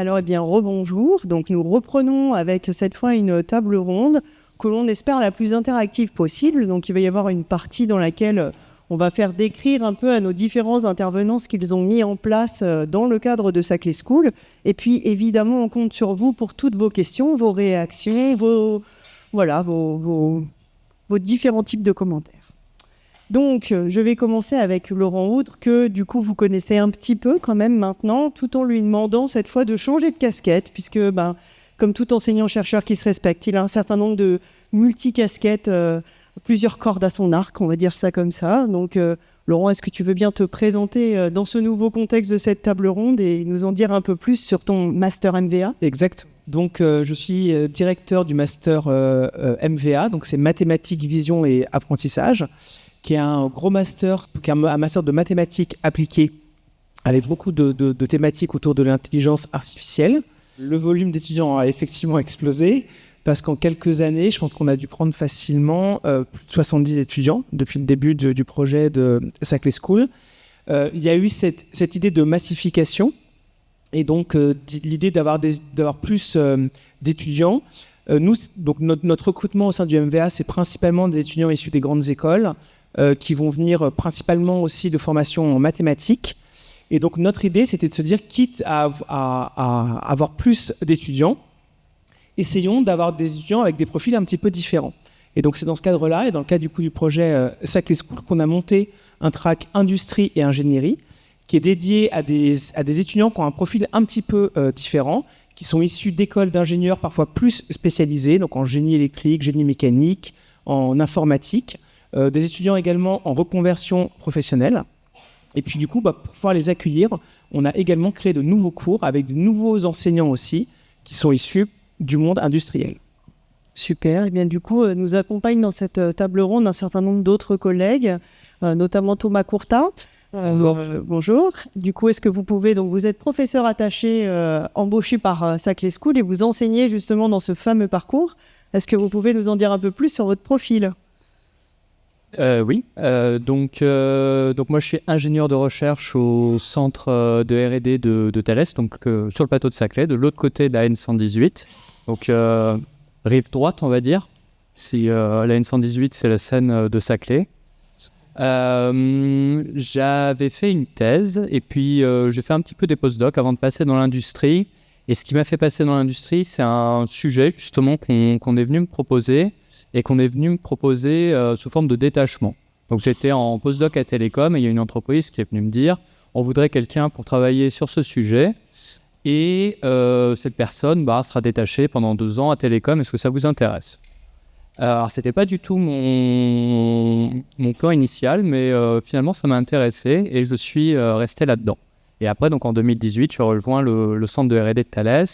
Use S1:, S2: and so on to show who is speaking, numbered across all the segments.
S1: Alors, rebonjour. Donc, nous reprenons avec cette fois une table ronde que l'on espère la plus interactive possible. Donc, il va y avoir une partie dans laquelle on va faire décrire un peu à nos différents intervenants ce qu'ils ont mis en place dans le cadre de Saclay School. Et puis, évidemment, on compte sur vous pour toutes vos questions, vos réactions, vos différents types de commentaires. Donc, je vais commencer avec Laurent Houdre, que du coup, vous connaissez un petit peu quand même maintenant, tout en lui demandant cette fois de changer de casquette, puisque, comme tout enseignant-chercheur qui se respecte, il a un certain nombre de multicasquettes, plusieurs cordes à son arc, on va dire ça comme ça. Donc, Laurent, est-ce que tu veux bien te présenter dans ce nouveau contexte de cette table ronde et nous en dire un peu plus sur ton master MVA ?
S2: Exact. Donc, je suis directeur du master MVA, donc c'est mathématiques, vision et apprentissage, qui est un gros master, qui est un master de mathématiques appliquées avec beaucoup de thématiques autour de l'intelligence artificielle. Le volume d'étudiants a effectivement explosé parce qu'en quelques années, je pense qu'on a dû prendre facilement plus de 70 étudiants depuis le début du projet de Saclay School. Il y a eu cette idée de massification et donc l'idée d'avoir plus d'étudiants. Donc notre recrutement au sein du MVA, c'est principalement des étudiants issus des grandes écoles qui vont venir principalement aussi de formation en mathématiques. Et donc, notre idée, c'était de se dire, quitte à avoir plus d'étudiants, essayons d'avoir des étudiants avec des profils un petit peu différents. Et donc, c'est dans ce cadre-là, et dans le cadre du projet Saclay School, qu'on a monté un track industrie et ingénierie, qui est dédié à des étudiants qui ont un profil un petit peu différent, qui sont issus d'écoles d'ingénieurs parfois plus spécialisées, donc en génie électrique, génie mécanique, en informatique, des étudiants également en reconversion professionnelle. Et puis du coup, pour pouvoir les accueillir, on a également créé de nouveaux cours avec de nouveaux enseignants aussi qui sont issus du monde industriel.
S1: Super. Et bien du coup, nous accompagnent dans cette table ronde un certain nombre d'autres collègues, notamment Thomas Courtin. Bonjour. Du coup, est-ce que vous pouvez, donc vous êtes professeur attaché, embauché par Saclay School et vous enseignez justement dans ce fameux parcours. Est-ce que vous pouvez nous en dire un peu plus sur votre profil ?
S3: Oui, donc moi je suis ingénieur de recherche au centre de R&D de Thales, donc sur le plateau de Saclay, de l'autre côté de la N118, donc rive droite on va dire. La N118 c'est la Seine de Saclay. J'avais fait une thèse et puis j'ai fait un petit peu des post-docs avant de passer dans l'industrie. Et ce qui m'a fait passer dans l'industrie, c'est un sujet justement qu'on est venu me proposer et qu'on est venu me proposer sous forme de détachement. Donc j'étais en postdoc à Télécom et il y a une entreprise qui est venue me dire on voudrait quelqu'un pour travailler sur ce sujet et cette personne sera détachée pendant 2 ans à Télécom, est-ce que ça vous intéresse ? Alors c'était pas du tout mon plan initial, mais finalement ça m'a intéressé et je suis resté là-dedans. Et après, donc en 2018, je rejoins le centre de R&D de Thales,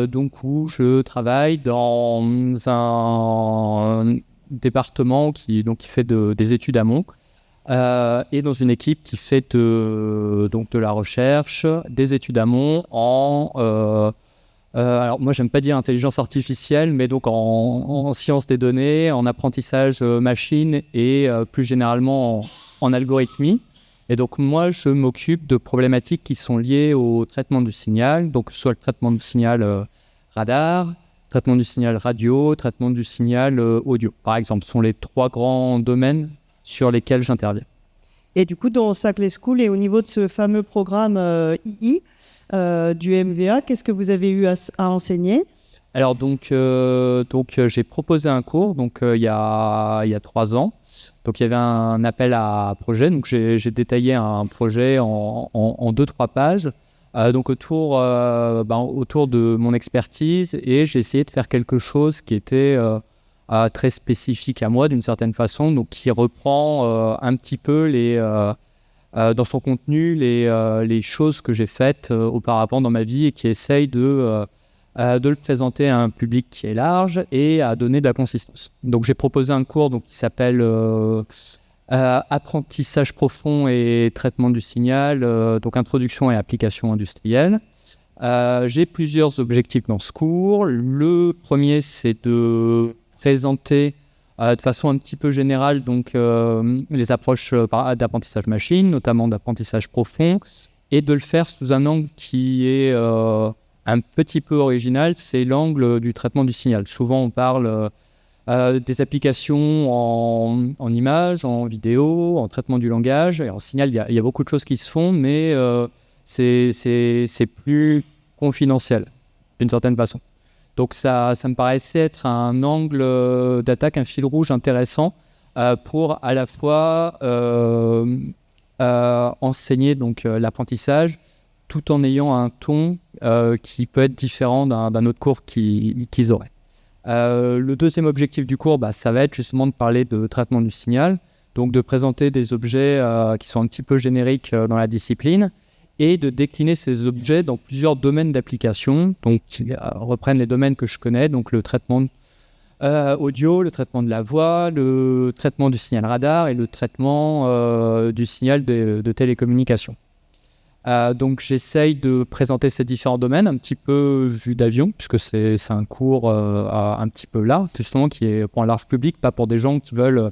S3: donc où je travaille dans un département qui fait des études amont et dans une équipe qui fait de la recherche, des études amont alors moi j'aime pas dire intelligence artificielle, mais donc en sciences des données, en apprentissage machine et plus généralement en algorithmie. Et donc moi je m'occupe de problématiques qui sont liées au traitement du signal, donc soit le traitement du signal radar, traitement du signal radio, traitement du signal audio, par exemple. Ce sont les 3 grands domaines sur lesquels j'interviens.
S1: Et du coup, dans Saclay School et au niveau de ce fameux programme II du MVA, qu'est-ce que vous avez eu à enseigner ?
S3: Alors donc j'ai proposé un cours il y a 3 ans. Donc il y avait un appel à projet, donc j'ai détaillé un projet en 2-3 pages donc autour de mon expertise, et j'ai essayé de faire quelque chose qui était très spécifique à moi d'une certaine façon, donc qui reprend un petit peu dans son contenu les choses que j'ai faites auparavant dans ma vie et qui essaye de le présenter à un public qui est large et à donner de la consistance. Donc j'ai proposé un cours qui s'appelle apprentissage profond et traitement du signal, donc introduction et application industrielle. J'ai plusieurs objectifs dans ce cours. Le premier, c'est de présenter de façon un petit peu générale les approches d'apprentissage machine, notamment d'apprentissage profond, et de le faire sous un angle qui est un petit peu original, c'est l'angle du traitement du signal. Souvent, on parle des applications en images, en vidéo, en traitement du langage. Et en signal, il y a beaucoup de choses qui se font, mais c'est plus confidentiel, d'une certaine façon. Donc ça me paraissait être un angle d'attaque, un fil rouge intéressant pour à la fois enseigner donc, l'apprentissage tout en ayant un ton qui peut être différent d'un autre cours qu'ils auraient. Le deuxième objectif du cours, ça va être justement de parler de traitement du signal, donc de présenter des objets qui sont un petit peu génériques dans la discipline et de décliner ces objets dans plusieurs domaines d'application, donc qui reprennent les domaines que je connais, donc le traitement audio, le traitement de la voix, le traitement du signal radar et le traitement du signal de télécommunication. Donc j'essaye de présenter ces différents domaines un petit peu vue d'avion, puisque c'est un cours un petit peu là, justement, qui est pour un large public, pas pour des gens qui veulent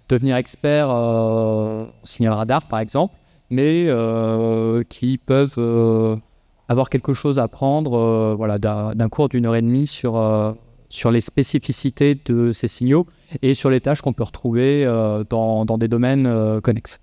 S3: devenir experts en signal radar, par exemple, mais qui peuvent avoir quelque chose à apprendre d'un cours d'1 heure et demie sur les spécificités de ces signaux et sur les tâches qu'on peut retrouver dans des domaines connexes.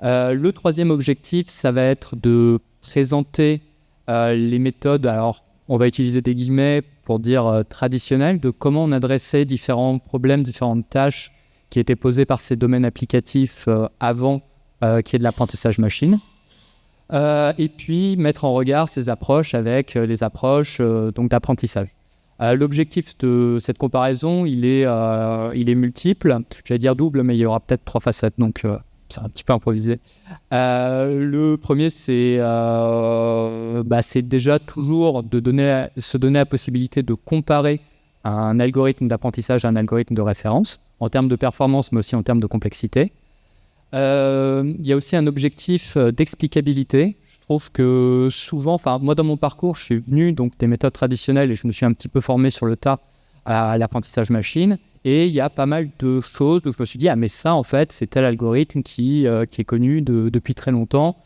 S3: Le troisième objectif, ça va être de présenter les méthodes, alors on va utiliser des guillemets pour dire traditionnelles, de comment on adressait différents problèmes, différentes tâches qui étaient posées par ces domaines applicatifs avant qu'il y ait de l'apprentissage machine. Et puis mettre en regard ces approches avec les approches donc d'apprentissage. L'objectif de cette comparaison, il est multiple, j'allais dire double, mais il y aura peut-être 3 facettes, donc c'est un petit peu improvisé. Le premier, c'est déjà toujours de se donner la possibilité de comparer un algorithme d'apprentissage à un algorithme de référence, en termes de performance, mais aussi en termes de complexité. Il y a aussi un objectif d'explicabilité. Je trouve que souvent, moi dans mon parcours, je suis venu donc des méthodes traditionnelles et je me suis un petit peu formé sur le tas à l'apprentissage machine. Et il y a pas mal de choses où je me suis dit, mais ça en fait, c'est tel algorithme qui est connu depuis très longtemps,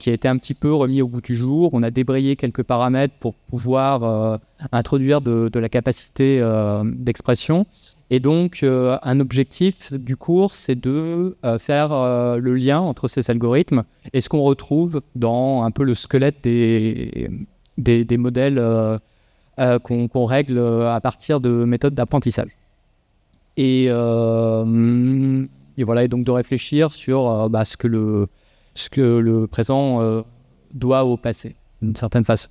S3: qui a été un petit peu remis au goût du jour. On a débrayé quelques paramètres pour pouvoir introduire de la capacité d'expression. Et donc, un objectif du cours, c'est de faire le lien entre ces algorithmes et ce qu'on retrouve dans un peu le squelette des modèles qu'on règle à partir de méthodes d'apprentissage. Et voilà, et donc de réfléchir sur ce que le présent doit au passé, d'une certaine façon.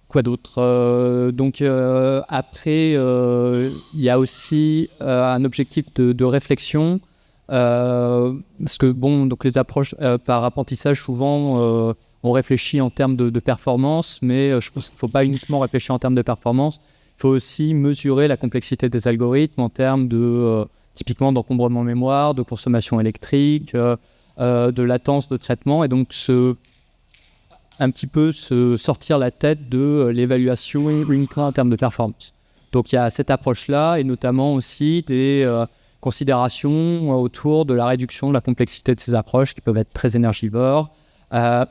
S3: Quoi d'autre donc après, il y a aussi un objectif de réflexion, parce que donc les approches par apprentissage, souvent on réfléchit en termes de performance, mais je pense qu'il ne faut pas uniquement réfléchir en termes de performance, il faut aussi mesurer la complexité des algorithmes en termes de typiquement d'encombrement mémoire, de consommation électrique, de latence de traitement, et donc un petit peu se sortir la tête de l'évaluation uniquement en termes de performance. Donc il y a cette approche-là, et notamment aussi des considérations autour de la réduction de la complexité de ces approches qui peuvent être très énergivores,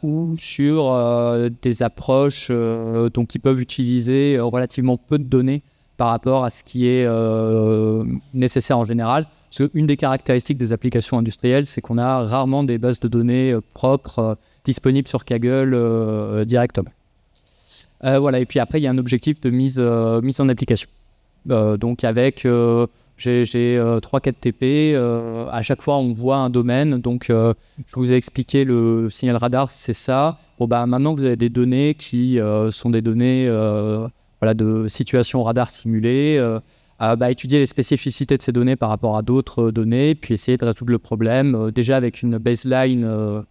S3: ou sur des approches donc qui peuvent utiliser relativement peu de données par rapport à ce qui est nécessaire en général. Parce qu'une des caractéristiques des applications industrielles, c'est qu'on a rarement des bases de données propres disponibles sur Kaggle directement. Voilà, et puis après, il y a un objectif de mise en application. Donc avec, j'ai 3-4 TP, à chaque fois on voit un domaine, donc je vous ai expliqué le signal radar, c'est ça. Bon, maintenant vous avez des données qui sont des données de situation radar simulée, étudier les spécificités de ces données par rapport à d'autres données, puis essayer de résoudre le problème déjà avec une baseline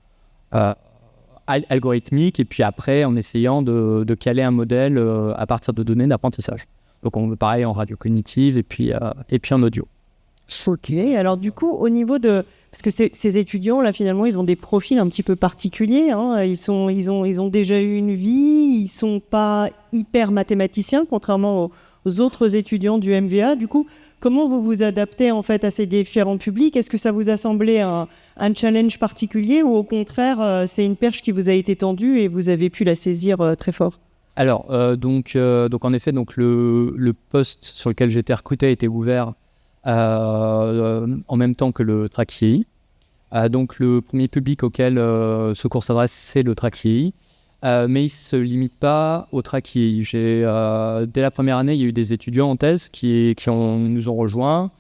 S3: algorithmique, et puis après en essayant de caler un modèle à partir de données d'apprentissage. Donc on pareil en radio cognitive et puis en audio.
S1: Ok, alors du coup au niveau de... Parce que ces étudiants là finalement ils ont des profils un petit peu particuliers, hein. Ils ont déjà eu une vie, ils sont pas hyper mathématiciens contrairement autres étudiants du MVA. Du coup, comment vous vous adaptez en fait à ces différents publics? Est-ce que ça vous a semblé un challenge particulier ou au contraire, c'est une perche qui vous a été tendue et vous avez pu la saisir très fort?
S3: Alors, donc en effet, donc le poste sur lequel j'étais recruté a été ouvert en même temps que le track IEI. Donc le premier public auquel ce cours s'adresse, c'est le track IEI. Mais il ne se limite pas au track IEI. Dès la première année, il y a eu des étudiants en thèse qui nous ont rejoints,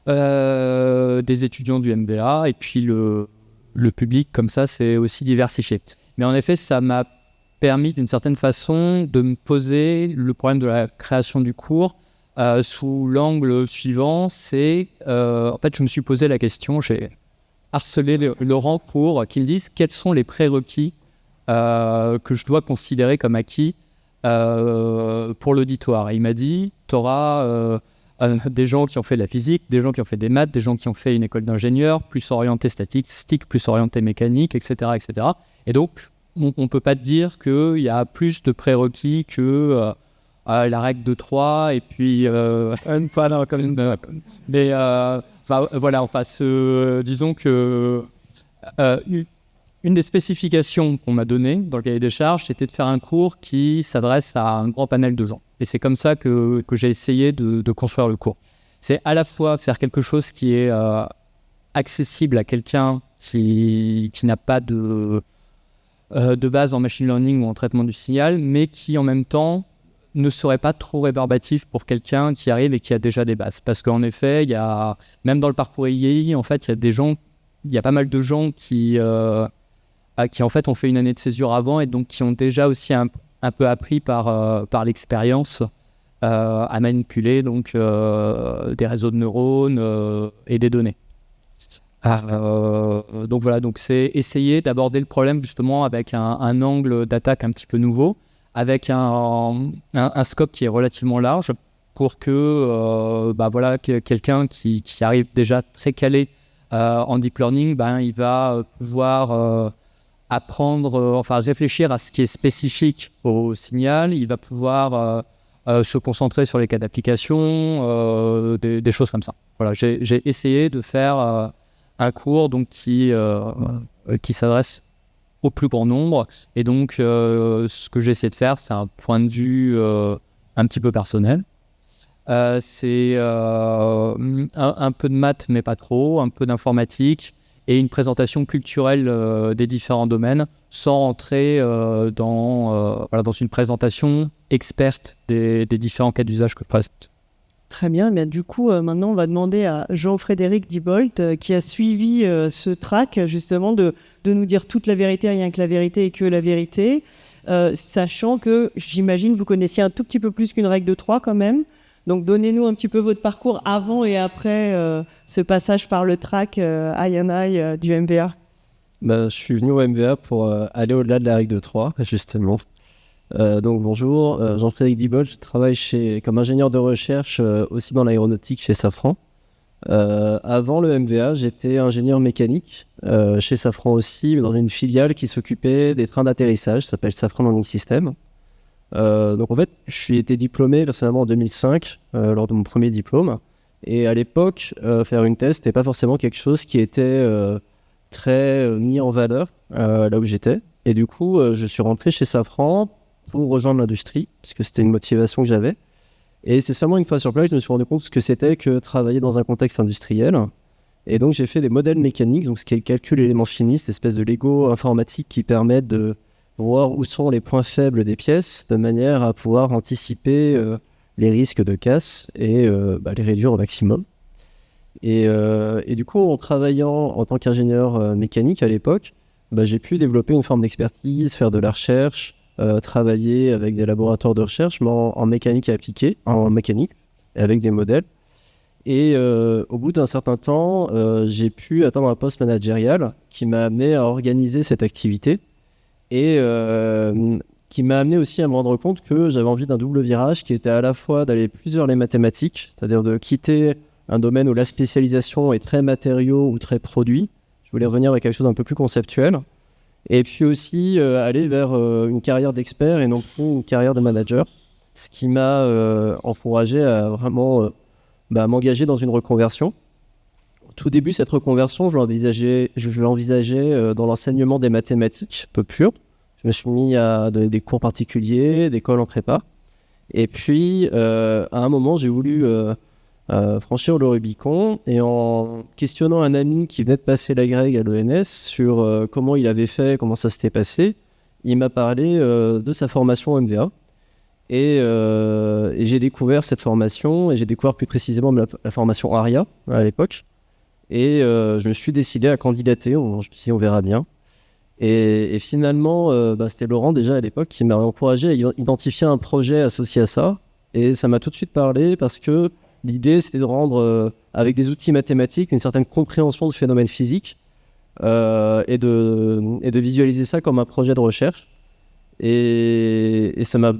S3: des étudiants du MBA, et puis le public, comme ça, c'est aussi diversifié. Mais en effet, ça m'a permis d'une certaine façon de me poser le problème de la création du cours sous l'angle suivant, c'est en fait je me suis posé la question, j'ai harcelé Laurent pour qu'il me dise quels sont les prérequis que je dois considérer comme acquis pour l'auditoire. Et il m'a dit, tu auras des gens qui ont fait de la physique, des gens qui ont fait des maths, des gens qui ont fait une école d'ingénieur, plus orienté statistique, plus orienté mécanique, etc. etc. Et donc, on ne peut pas te dire qu'il y a plus de prérequis que la règle de 3 et puis... mais voilà, disons que une des spécifications qu'on m'a données dans le cahier des charges, c'était de faire un cours qui s'adresse à un grand panel de gens. Et c'est comme ça que j'ai essayé de construire le cours. C'est à la fois faire quelque chose qui est accessible à quelqu'un qui n'a pas de base en machine learning ou en traitement du signal, mais qui en même temps ne serait pas trop rébarbatif pour quelqu'un qui arrive et qui a déjà des bases. Parce qu'en effet, même dans le parcours IEI, en fait, il y a pas mal de gens qui en fait ont fait une année de césure avant et donc qui ont déjà aussi un peu appris par l'expérience à manipuler donc des réseaux de neurones et des données. Donc voilà, donc c'est essayer d'aborder le problème justement avec un angle d'attaque un petit peu nouveau, avec un scope qui est relativement large pour que quelqu'un qui arrive déjà très calé en deep learning, il va pouvoir apprendre, réfléchir à ce qui est spécifique au signal, il va pouvoir se concentrer sur les cas d'application, des choses comme ça. Voilà, j'ai essayé de faire un cours donc, qui s'adresse au plus grand nombre. Et donc, ce que j'ai essayé de faire, c'est un point de vue un petit peu personnel. C'est un peu de maths, mais pas trop, un peu d'informatique et une présentation culturelle des différents domaines sans rentrer dans une présentation experte des différents cas d'usage que je présente.
S1: Très bien. Mais du coup, maintenant, on va demander à Jean-Frédéric Diebold, qui a suivi ce track, justement, de nous dire toute la vérité, rien que la vérité et que la vérité, sachant que, j'imagine, vous connaissiez un tout petit peu plus qu'une règle de 3 quand même. Donc, donnez-nous un petit peu votre parcours avant et après ce passage par le track I&I du MVA.
S4: Je suis venu au MVA pour aller au-delà de la règle de 3, justement. Donc bonjour, Jean-Frédéric Diebold, je travaille comme ingénieur de recherche aussi dans l'aéronautique chez Safran. Avant le MVA, j'étais ingénieur mécanique chez Safran aussi, dans une filiale qui s'occupait des trains d'atterrissage, ça s'appelle Safran Landing System. Donc en fait, je suis été diplômé personnellement en 2005 lors de mon premier diplôme. Et à l'époque, faire une thèse, c'était pas forcément quelque chose qui était très mis en valeur là où j'étais. Et du coup, je suis rentré chez Safran pour rejoindre l'industrie, parce que c'était une motivation que j'avais. Et c'est seulement une fois sur place que je me suis rendu compte ce que c'était que travailler dans un contexte industriel. Et donc j'ai fait des modèles mécaniques, donc ce qui est le calcul éléments finis, cette espèce de Lego informatique qui permet de voir où sont les points faibles des pièces, de manière à pouvoir anticiper les risques de casse et les réduire au maximum. Et du coup, en travaillant en tant qu'ingénieur mécanique à l'époque, j'ai pu développer une forme d'expertise, faire de la recherche, travailler avec des laboratoires de recherche, mais en mécanique appliquée, en mécanique, avec des modèles. Et au bout d'un certain temps, j'ai pu atteindre un poste managérial qui m'a amené à organiser cette activité et qui m'a amené aussi à me rendre compte que j'avais envie d'un double virage qui était à la fois d'aller plus vers les mathématiques, c'est-à-dire de quitter un domaine où la spécialisation est très matériaux ou très produit. Je voulais revenir avec quelque chose d'un peu plus conceptuel. Et puis aussi aller vers une carrière d'expert et non plus une carrière de manager. ce qui m'a encouragé à vraiment m'engager dans une reconversion. Au tout début, cette reconversion, je l'envisageais dans l'enseignement des mathématiques, peu pur. Je me suis mis à donner des cours particuliers, des cols en prépa. Et puis, à un moment, j'ai voulu franchir le Rubicon. Et en questionnant un ami qui venait de passer la grègue à l'ENS sur comment il avait fait, comment ça s'était passé, il m'a parlé de sa formation MVA. Et j'ai découvert cette formation, et j'ai découvert plus précisément la formation ARIA à l'époque. Et je me suis décidé à candidater. Je me suis dit, on verra bien. Et finalement, c'était Laurent déjà à l'époque qui m'a encouragé à identifier un projet associé à ça. Et ça m'a tout de suite parlé parce que l'idée, c'était de rendre, avec des outils mathématiques, une certaine compréhension de phénomènes physiques et de visualiser ça comme un projet de recherche. Et ça m'a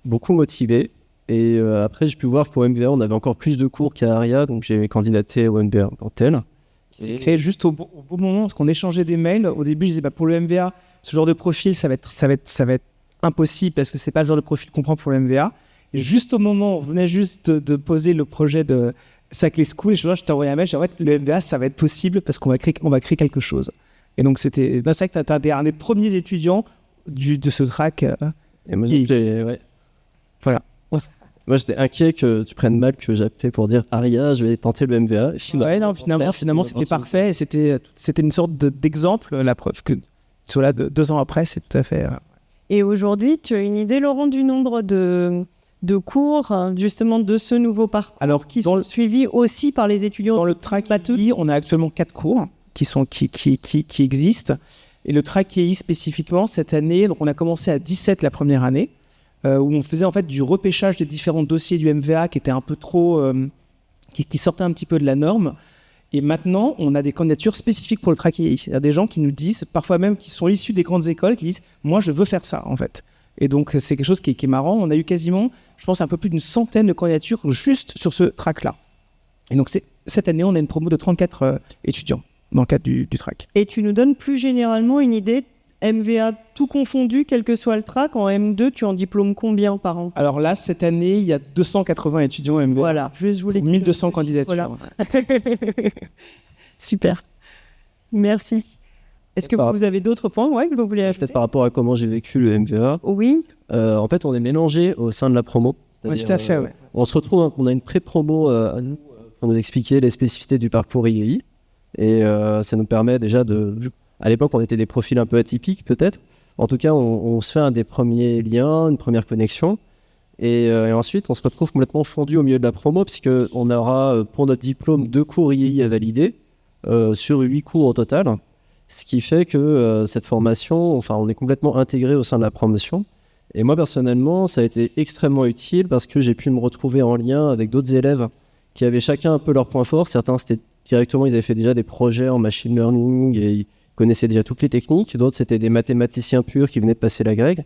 S4: beaucoup motivé. Et après, j'ai pu voir qu'au MVA, on avait encore plus de cours qu'à ARIA, donc j'ai candidaté au MVA en tel.
S2: C'est créé juste au bon moment, parce qu'on échangeait des mails. Au début, je disais, pour le MVA, ce genre de profil, ça va être impossible, parce que c'est pas le genre de profil qu'on prend pour le MVA. Et juste au moment, on venait juste de poser le projet de Saclay School, et je t'ai envoyé un mail, j'ai dit, le MVA, ça va être possible, parce qu'on va créer quelque chose. Et donc, c'est vrai que tu es un des premiers étudiants de ce track.
S4: Et moi, voilà. Moi, j'étais inquiet que tu prennes mal que j'appelais pour dire ARIA, je vais tenter le MVA.
S2: Finalement, c'était parfait. Et c'était une sorte d'exemple, la preuve que tu sois là 2 ans après, c'est tout à fait.
S1: Et aujourd'hui, tu as une idée, Laurent, du nombre de cours, justement, de ce nouveau parcours,
S2: alors,
S1: qui sont suivis aussi par les étudiants
S2: dans le track IE, on a actuellement 4 cours qui existent. Et le track IE spécifiquement, cette année, donc on a commencé à 17 la première année. Où on faisait en fait du repêchage des différents dossiers du MVA qui étaient un peu trop, qui sortaient un petit peu de la norme. Et maintenant, on a des candidatures spécifiques pour le track IE. Il y a des gens qui nous disent, parfois même qui sont issus des grandes écoles, qui disent « moi, je veux faire ça » en fait. Et donc, c'est quelque chose qui est marrant. On a eu quasiment, je pense, un peu plus d'une centaine de candidatures juste sur ce track-là. Et donc, cette année, on a une promo de 34 étudiants dans le cadre du track.
S1: Et tu nous donnes plus généralement une idée MVA tout confondu, quel que soit le track, en M2, tu en diplômes combien par an?
S2: Alors là, cette année, il y a 280 étudiants MVA.
S1: Voilà, juste je voulais
S2: 1200 candidatures.
S1: Voilà. Super. Merci. Est-ce que vous avez d'autres points que vous voulez ajouter?
S4: Peut-être par rapport à comment j'ai vécu le MVA.
S1: Oui.
S4: En fait, on est mélangé au sein de la promo.
S2: Oui, tout à fait, ouais.
S4: On se retrouve, on a une pré-promo à nous pour nous expliquer les spécificités du parcours IEI. Et ça nous permet déjà à l'époque, on était des profils un peu atypiques, peut-être. En tout cas, on se fait un des premiers liens, une première connexion. Et ensuite, on se retrouve complètement fondu au milieu de la promo, puisqu'on aura, pour notre diplôme, 2 cours IEI à valider, sur 8 cours au total. Ce qui fait que cette formation, on est complètement intégré au sein de la promotion. Et moi, personnellement, ça a été extrêmement utile, parce que j'ai pu me retrouver en lien avec d'autres élèves qui avaient chacun un peu leurs points forts. Certains, c'était directement, ils avaient fait déjà des projets en machine learning, et ils connaissaient déjà toutes les techniques. D'autres, c'était des mathématiciens purs qui venaient de passer la grègue.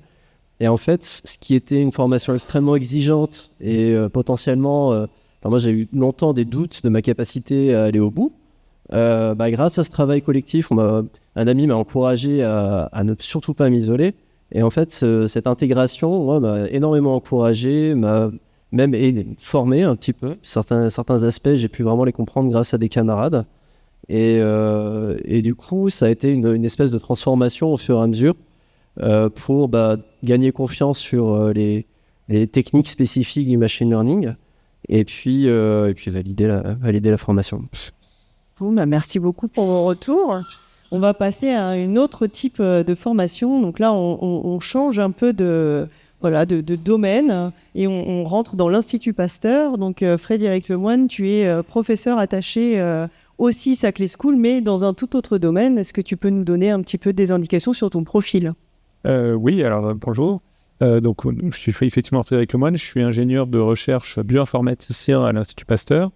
S4: Et en fait, ce qui était une formation extrêmement exigeante et potentiellement... moi, j'ai eu longtemps des doutes de ma capacité à aller au bout. Grâce à ce travail collectif, un ami m'a encouragé à ne surtout pas m'isoler. Et en fait, cette intégration m'a énormément encouragé, m'a même formé un petit peu. Certains aspects, j'ai pu vraiment les comprendre grâce à des camarades. Et du coup, ça a été une espèce de transformation au fur et à mesure pour gagner confiance sur les techniques spécifiques du machine learning et puis valider la formation.
S1: Bon, merci beaucoup pour vos retours. On va passer à un autre type de formation. Donc là, on change un peu de domaine et on rentre dans l'Institut Pasteur. Donc Frédéric Lemoine, tu es professeur attaché aussi Saclay School, mais dans un tout autre domaine. Est-ce que tu peux nous donner un petit peu des indications sur ton profil?
S5: Oui, alors bonjour. Donc, je suis effectivement Frédéric Lemoine, je suis ingénieur de recherche bioinformaticien à l'Institut Pasteur.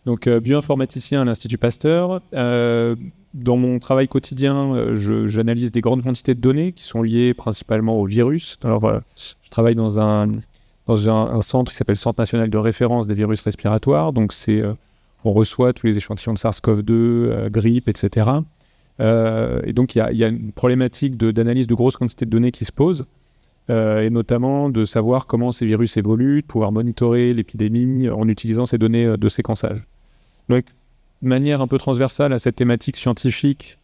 S5: Donc, bioinformaticien à l'Institut Pasteur. Dans mon travail quotidien, j'analyse des grandes quantités de données qui sont liées principalement au virus. Alors, je travaille dans un centre qui s'appelle Centre national de référence des virus respiratoires. Donc, on reçoit tous les échantillons de SARS-CoV-2, grippe, etc. Et donc, il y a une problématique d'analyse de grosses quantités de données qui se pose. et notamment de savoir comment ces virus évoluent, de pouvoir monitorer l'épidémie en utilisant ces données de séquençage. Donc, de manière un peu transversale à cette thématique scientifique,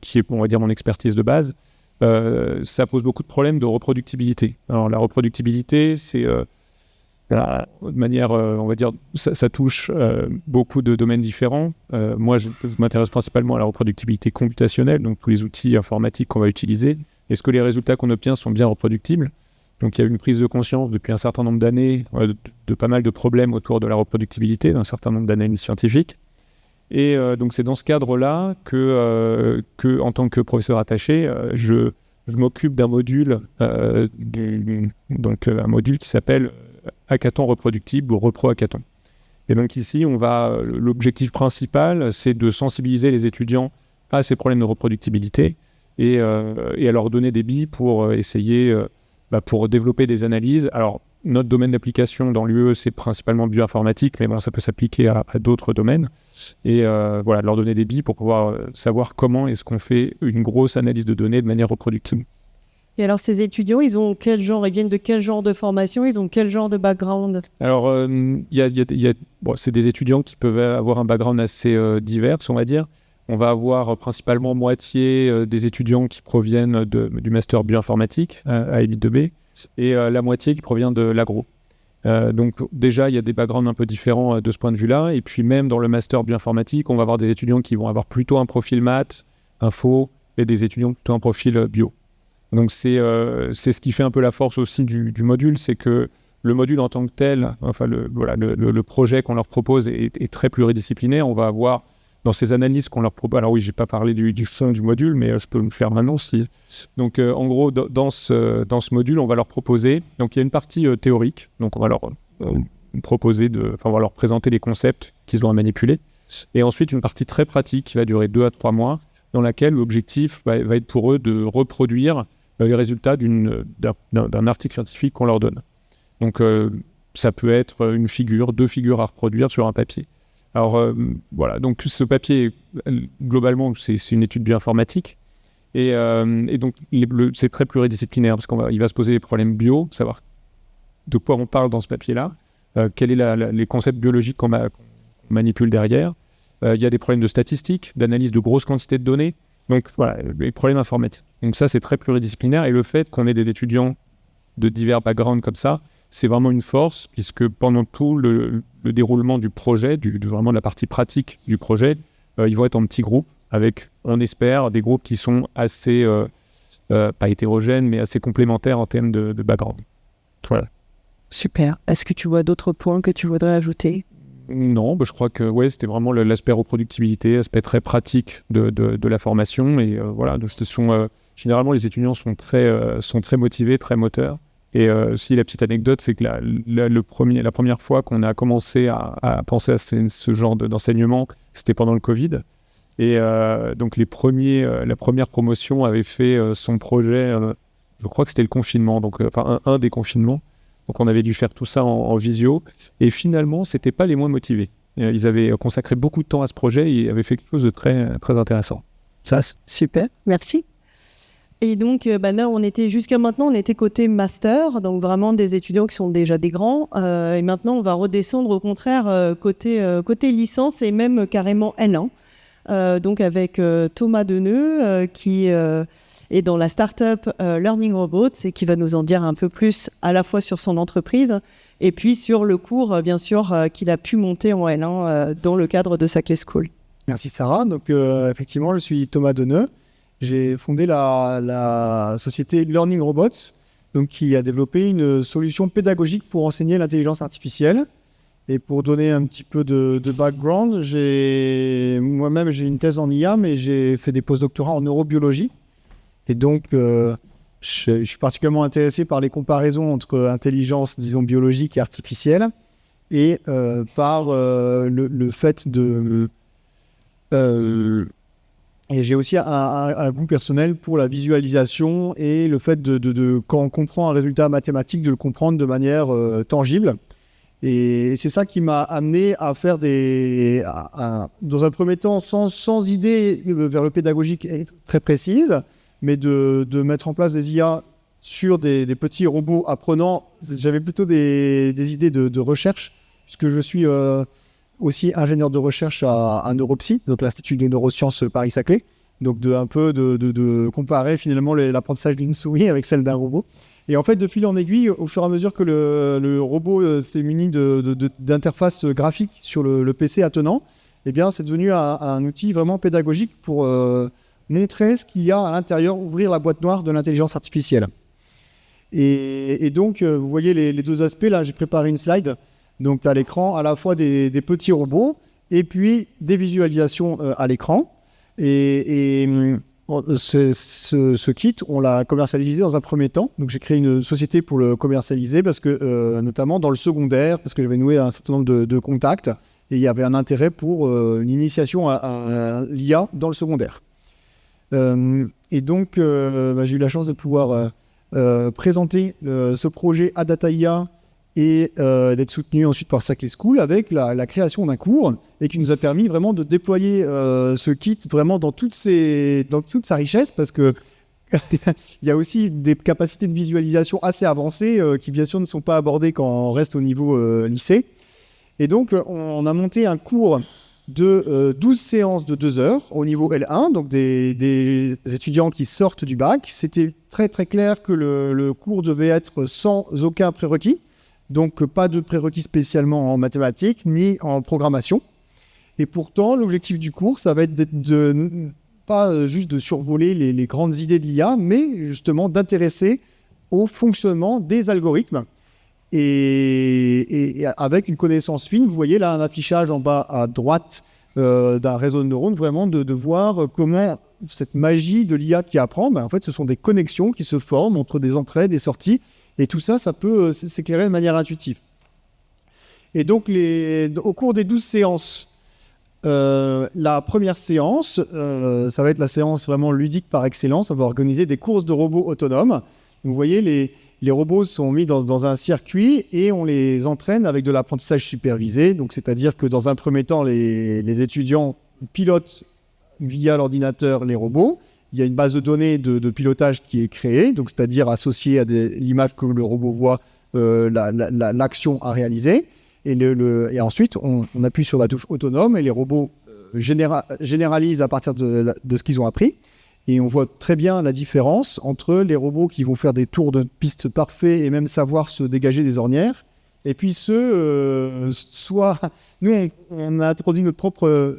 S5: qui est, on va dire, mon expertise de base, ça pose beaucoup de problèmes de reproductibilité. Alors, la reproductibilité, c'est de manière, on va dire, ça touche beaucoup de domaines différents. Moi, je m'intéresse principalement à la reproductibilité computationnelle, donc tous les outils informatiques qu'on va utiliser. Est-ce que les résultats qu'on obtient sont bien reproductibles ? Donc, il y a une prise de conscience depuis un certain nombre d'années de pas mal de problèmes autour de la reproductibilité, d'un certain nombre d'analyses scientifiques. Et donc, c'est dans ce cadre-là que en tant que professeur attaché, je m'occupe d'un module, donc un module qui s'appelle hackathon reproductible ou repro hackathon. Et donc ici, l'objectif principal, c'est de sensibiliser les étudiants à ces problèmes de reproductibilité et à leur donner des billes pour essayer, pour développer des analyses. Alors, notre domaine d'application dans l'UE, c'est principalement bioinformatique, mais bon, ça peut s'appliquer à d'autres domaines. Et voilà, leur donner des billes pour pouvoir savoir comment est-ce qu'on fait une grosse analyse de données de manière reproductible.
S1: Et alors, ces étudiants, ils viennent de quel genre de formation, ils ont quel genre de background ?
S5: Alors, c'est des étudiants qui peuvent avoir un background assez divers, on va dire. On va avoir principalement moitié des étudiants qui proviennent du master bioinformatique à EBIT2B et la moitié qui provient de l'agro. Donc déjà, il y a des backgrounds un peu différents de ce point de vue-là. Et puis même dans le master bioinformatique, on va avoir des étudiants qui vont avoir plutôt un profil maths, info, et des étudiants plutôt un profil bio. Donc c'est ce qui fait un peu la force aussi du module, c'est que le module en tant que tel, enfin le projet qu'on leur propose est très pluridisciplinaire. On va avoir dans ces analyses qu'on leur propose, alors oui, j'ai pas parlé du fond du module, mais je peux le faire maintenant si. Donc en gros, dans ce module, on va leur proposer, donc il y a une partie théorique, donc on va leur proposer on va leur présenter les concepts qu'ils ont à manipuler, et ensuite une partie très pratique qui va durer 2 à 3 mois, dans laquelle l'objectif va être pour eux de reproduire les résultats d'un article scientifique qu'on leur donne. Donc ça peut être une figure, 2 figures à reproduire sur un papier. Alors voilà, donc ce papier, globalement, c'est une étude bioinformatique. Et donc c'est très pluridisciplinaire parce qu'il va se poser des problèmes bio, savoir de quoi on parle dans ce papier-là, quels sont les concepts biologiques qu'on manipule derrière. Il y a des problèmes de statistiques, d'analyse de grosses quantités de données. Donc voilà, les problèmes informatiques. Donc ça, c'est très pluridisciplinaire. Et le fait qu'on ait des étudiants de divers backgrounds comme ça, c'est vraiment une force, puisque pendant tout le déroulement du projet, vraiment de la partie pratique du projet, ils vont être en petits groupes, avec, on espère, des groupes qui sont assez, pas hétérogènes, mais assez complémentaires en termes de background. Voilà.
S1: Super. Est-ce que tu vois d'autres points que tu voudrais ajouter ?
S5: Non, je crois que c'était vraiment l'aspect reproductibilité, l'aspect très pratique de la formation. Et voilà, généralement, les étudiants sont très motivés, très moteurs. Et aussi, la petite anecdote, c'est que la première fois qu'on a commencé à penser à ce genre d'enseignement, c'était pendant le Covid. Et donc, la première promotion avait fait son projet, je crois que c'était le confinement, donc un des confinements. Donc, on avait dû faire tout ça en visio. Et finalement, ce n'étaient pas les moins motivés. Ils avaient consacré beaucoup de temps à ce projet et avaient fait quelque chose de très, très intéressant.
S1: Ça, super, merci. Et donc, là, jusqu'à maintenant, on était côté master, donc vraiment des étudiants qui sont déjà des grands. Et maintenant, on va redescendre au contraire côté licence et même carrément L1. Donc, avec Thomas Deneux, qui est dans la start-up Learning Robots et qui va nous en dire un peu plus à la fois sur son entreprise et puis sur le cours, bien sûr, qu'il a pu monter en L1 dans le cadre de Saclay School.
S6: Merci Sarah. Donc, effectivement, je suis Thomas Deneux. J'ai fondé la société Learning Robots, donc qui a développé une solution pédagogique pour enseigner l'intelligence artificielle. Et pour donner un petit peu de background, moi-même j'ai une thèse en IA, mais j'ai fait des postdoctorats en neurobiologie. Et donc, je suis particulièrement intéressé par les comparaisons entre intelligence, disons, biologique et artificielle, et par le fait de... Et j'ai aussi un goût personnel pour la visualisation et le fait quand on comprend un résultat mathématique, de le comprendre de manière tangible. Et c'est ça qui m'a amené à faire dans un premier temps, sans idée vers le pédagogique très précise, mais de mettre en place des IA sur des petits robots apprenants. J'avais plutôt des idées de recherche, puisque je suis aussi ingénieur de recherche à Neuropsy, donc l'Institut des neurosciences Paris-Saclay. Donc de comparer finalement l'apprentissage d'une souris avec celle d'un robot. Et en fait, de fil en aiguille, au fur et à mesure que le robot s'est muni d'interfaces graphiques sur le PC attenant, eh bien, c'est devenu un outil vraiment pédagogique pour montrer ce qu'il y a à l'intérieur, ouvrir la boîte noire de l'intelligence artificielle. Et donc, vous voyez les deux aspects. Là, j'ai préparé une slide. Donc, à l'écran, à la fois des petits robots et puis des visualisations à l'écran. Et ce kit, on l'a commercialisé dans un premier temps. Donc, j'ai créé une société pour le commercialiser parce que, notamment dans le secondaire, parce que j'avais noué un certain nombre de contacts et il y avait un intérêt pour une initiation à l'IA dans le secondaire. Et donc, j'ai eu la chance de pouvoir présenter ce projet à Data IA et d'être soutenu ensuite par Saclay School avec la création d'un cours et qui nous a permis vraiment de déployer ce kit vraiment dans toute sa richesse parce que il y a aussi des capacités de visualisation assez avancées qui bien sûr ne sont pas abordées quand on reste au niveau lycée. Et donc on a monté un cours de 12 séances de 2 heures au niveau L1, donc des étudiants qui sortent du bac. C'était très très clair que le cours devait être sans aucun prérequis. Donc, pas de prérequis spécialement en mathématiques ni en programmation. Et pourtant, l'objectif du cours, ça va être pas juste de survoler les grandes idées de l'IA, mais justement d'intéresser au fonctionnement des algorithmes. Et avec une connaissance fine, vous voyez là un affichage en bas à droite d'un réseau de neurones, vraiment de voir comment cette magie de l'IA qui apprend, en fait, ce sont des connexions qui se forment entre des entrées, des sorties. Et tout ça, ça peut s'éclairer de manière intuitive. Et donc, au cours des 12 séances, la première séance, ça va être la séance vraiment ludique par excellence. On va organiser des courses de robots autonomes. Vous voyez, les robots sont mis dans un circuit et on les entraîne avec de l'apprentissage supervisé. Donc, c'est-à-dire que dans un premier temps, les étudiants pilotent via l'ordinateur les robots. Il y a une base de données de pilotage qui est créée, donc c'est-à-dire associée à l'image que le robot voit, l'action à réaliser. Et ensuite, on appuie sur la touche autonome et les robots généralisent à partir de ce qu'ils ont appris. Et on voit très bien la différence entre les robots qui vont faire des tours de piste parfaits et même savoir se dégager des ornières. Et puis nous, on a introduit notre propre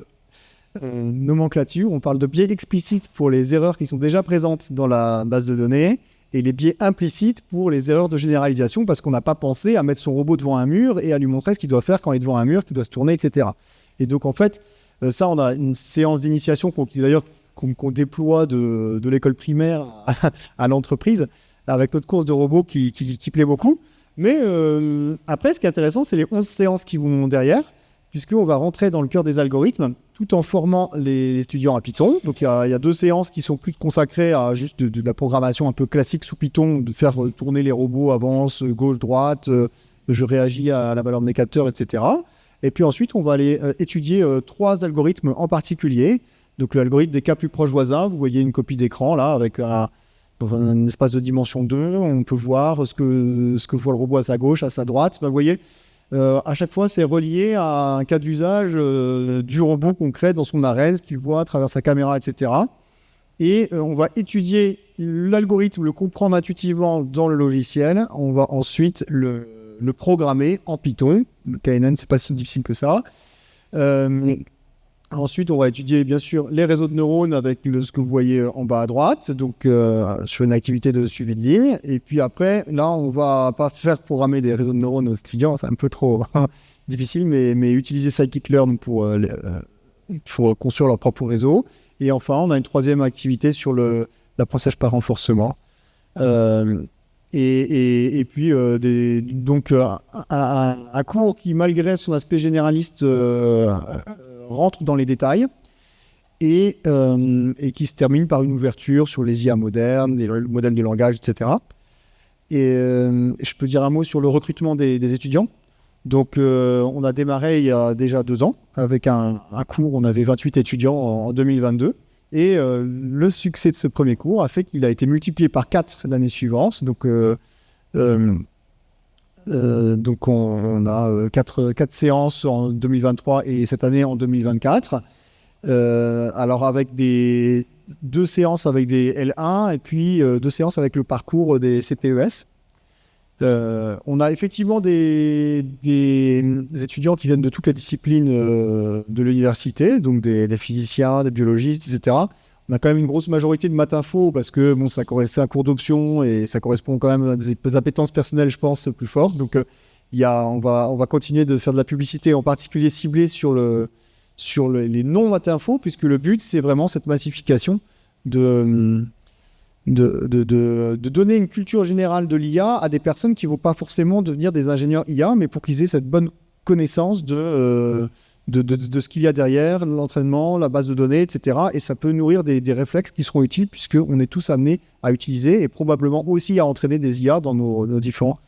S6: nomenclature. On parle de biais explicites pour les erreurs qui sont déjà présentes dans la base de données et les biais implicites pour les erreurs de généralisation parce qu'on n'a pas pensé à mettre son robot devant un mur et à lui montrer ce qu'il doit faire quand il est devant un mur, qu'il doit se tourner, etc. Et donc en fait, ça on a une séance d'initiation qu'on déploie de l'école primaire à l'entreprise avec notre course de robots qui plaît beaucoup. Mais après, ce qui est intéressant, c'est les 11 séances qui vont derrière, puisqu'on va rentrer dans le cœur des algorithmes tout en formant les étudiants à Python. Donc il y a 2 séances qui sont plus consacrées à juste de la programmation un peu classique sous Python, de faire tourner les robots, avance, gauche, droite, je réagis à la valeur de mes capteurs, etc. Et puis ensuite, on va aller étudier 3 algorithmes en particulier. Donc l'algorithme des cas plus proches voisins, vous voyez une copie d'écran là, avec dans un espace de dimension 2, on peut voir ce que voit le robot à sa gauche, à sa droite. Vous voyez, à chaque fois, c'est relié à un cas d'usage du robot concret dans son arène, ce qu'il voit à travers sa caméra, etc. Et on va étudier l'algorithme, le comprendre intuitivement dans le logiciel. On va ensuite le programmer en Python. Le KNN, c'est pas si difficile que ça. Ensuite, on va étudier bien sûr les réseaux de neurones avec ce que vous voyez en bas à droite, donc sur une activité de suivi de ligne. Et puis après, là, on va pas faire programmer des réseaux de neurones aux étudiants, c'est un peu trop difficile, mais utiliser scikit-learn pour construire leur propre réseau. Et enfin, on a une 3e activité sur l'apprentissage par renforcement. Et puis, donc, un cours qui, malgré son aspect généraliste, rentre dans les détails et qui se termine par une ouverture sur les IA modernes, les modèles de langage, etc. Et je peux dire un mot sur le recrutement des étudiants. Donc, on a démarré il y a déjà 2 ans avec un cours. On avait 28 étudiants en 2022. Et le succès de ce premier cours a fait qu'il a été multiplié par 4 l'année suivante. Donc on a 4 séances en 2023 et cette année en 2024. Alors avec 2 séances avec des L1 et puis 2 séances avec le parcours des CPES. On a effectivement des étudiants qui viennent de toutes les disciplines de l'université, donc des physiciens, des biologistes, etc. On a quand même une grosse majorité de maths info parce que bon, c'est un cours d'option et ça correspond quand même à des appétences personnelles, je pense, plus fortes. Donc on va continuer de faire de la publicité, en particulier ciblée sur les non-maths info, puisque le but, c'est vraiment cette massification de donner une culture générale de l'IA à des personnes qui ne vont pas forcément devenir des ingénieurs IA, mais pour qu'ils aient cette bonne connaissance de ce qu'il y a derrière, l'entraînement, la base de données, etc. Et ça peut nourrir des réflexes qui seront utiles puisqu'on est tous amenés à utiliser et probablement aussi à entraîner des IA dans nos différents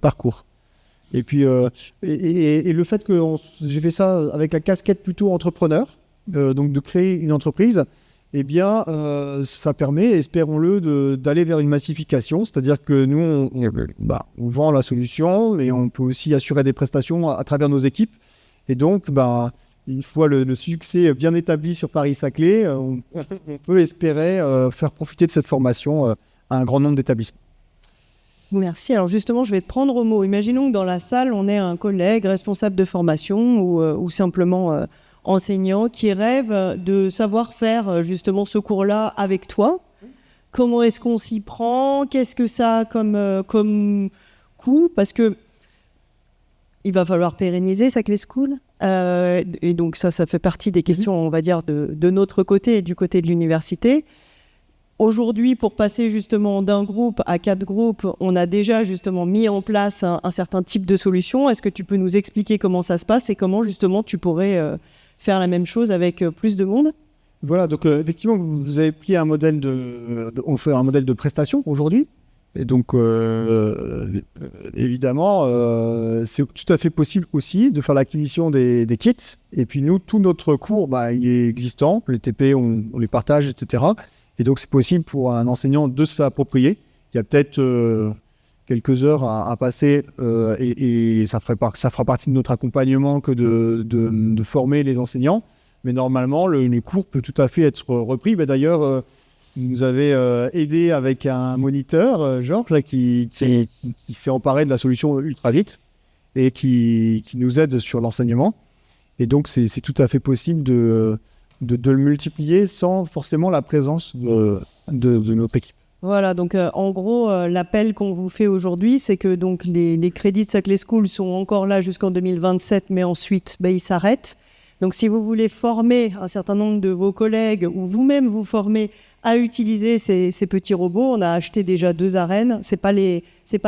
S6: parcours. Et puis, et le fait que j'ai fait ça avec la casquette plutôt entrepreneur, donc de créer une entreprise, eh bien, ça permet, espérons-le, d'aller vers une massification. C'est-à-dire que nous, on vend la solution, mais on peut aussi assurer des prestations à travers nos équipes. Et donc, une fois le succès bien établi sur Paris-Saclay, on peut espérer faire profiter de cette formation à un grand nombre d'établissements.
S1: Merci. Alors justement, je vais te prendre au mot. Imaginons que dans la salle, on ait un collègue responsable de formation ou simplement enseignant qui rêve de savoir faire justement ce cours-là avec toi. Comment est-ce qu'on s'y prend? Qu'est-ce que ça a comme coût? Parce que il va falloir pérenniser Saclay School. Et donc ça fait partie des questions, on va dire, de notre côté et du côté de l'université. Aujourd'hui, pour passer justement d'un groupe à 4 groupes, on a déjà justement mis en place un certain type de solution. Est-ce que tu peux nous expliquer comment ça se passe et comment justement tu pourrais faire la même chose avec plus de monde?
S6: Voilà, donc effectivement, vous avez pris un modèle on fait un modèle de prestation aujourd'hui. Et donc, évidemment, c'est tout à fait possible aussi de faire l'acquisition des kits. Et puis nous, tout notre cours, il est existant. Les TP, on les partage, etc. Et donc, c'est possible pour un enseignant de s'approprier. Il y a peut-être quelques heures à passer et ça fera partie de notre accompagnement que de former les enseignants. Mais normalement, le cours peut tout à fait être repris. D'ailleurs, vous nous avez aidé avec un moniteur, Georges, là, qui s'est emparé de la solution ultra vite et qui nous aide sur l'enseignement. Et donc, c'est tout à fait possible de le multiplier sans forcément la présence de notre équipe.
S1: Voilà, donc en gros, l'appel qu'on vous fait aujourd'hui, c'est que donc, les crédits de Saclay School sont encore là jusqu'en 2027, mais ensuite, ils s'arrêtent. Donc si vous voulez former un certain nombre de vos collègues ou vous-même vous former à utiliser ces petits robots, on a acheté déjà 2 arènes. C'est pas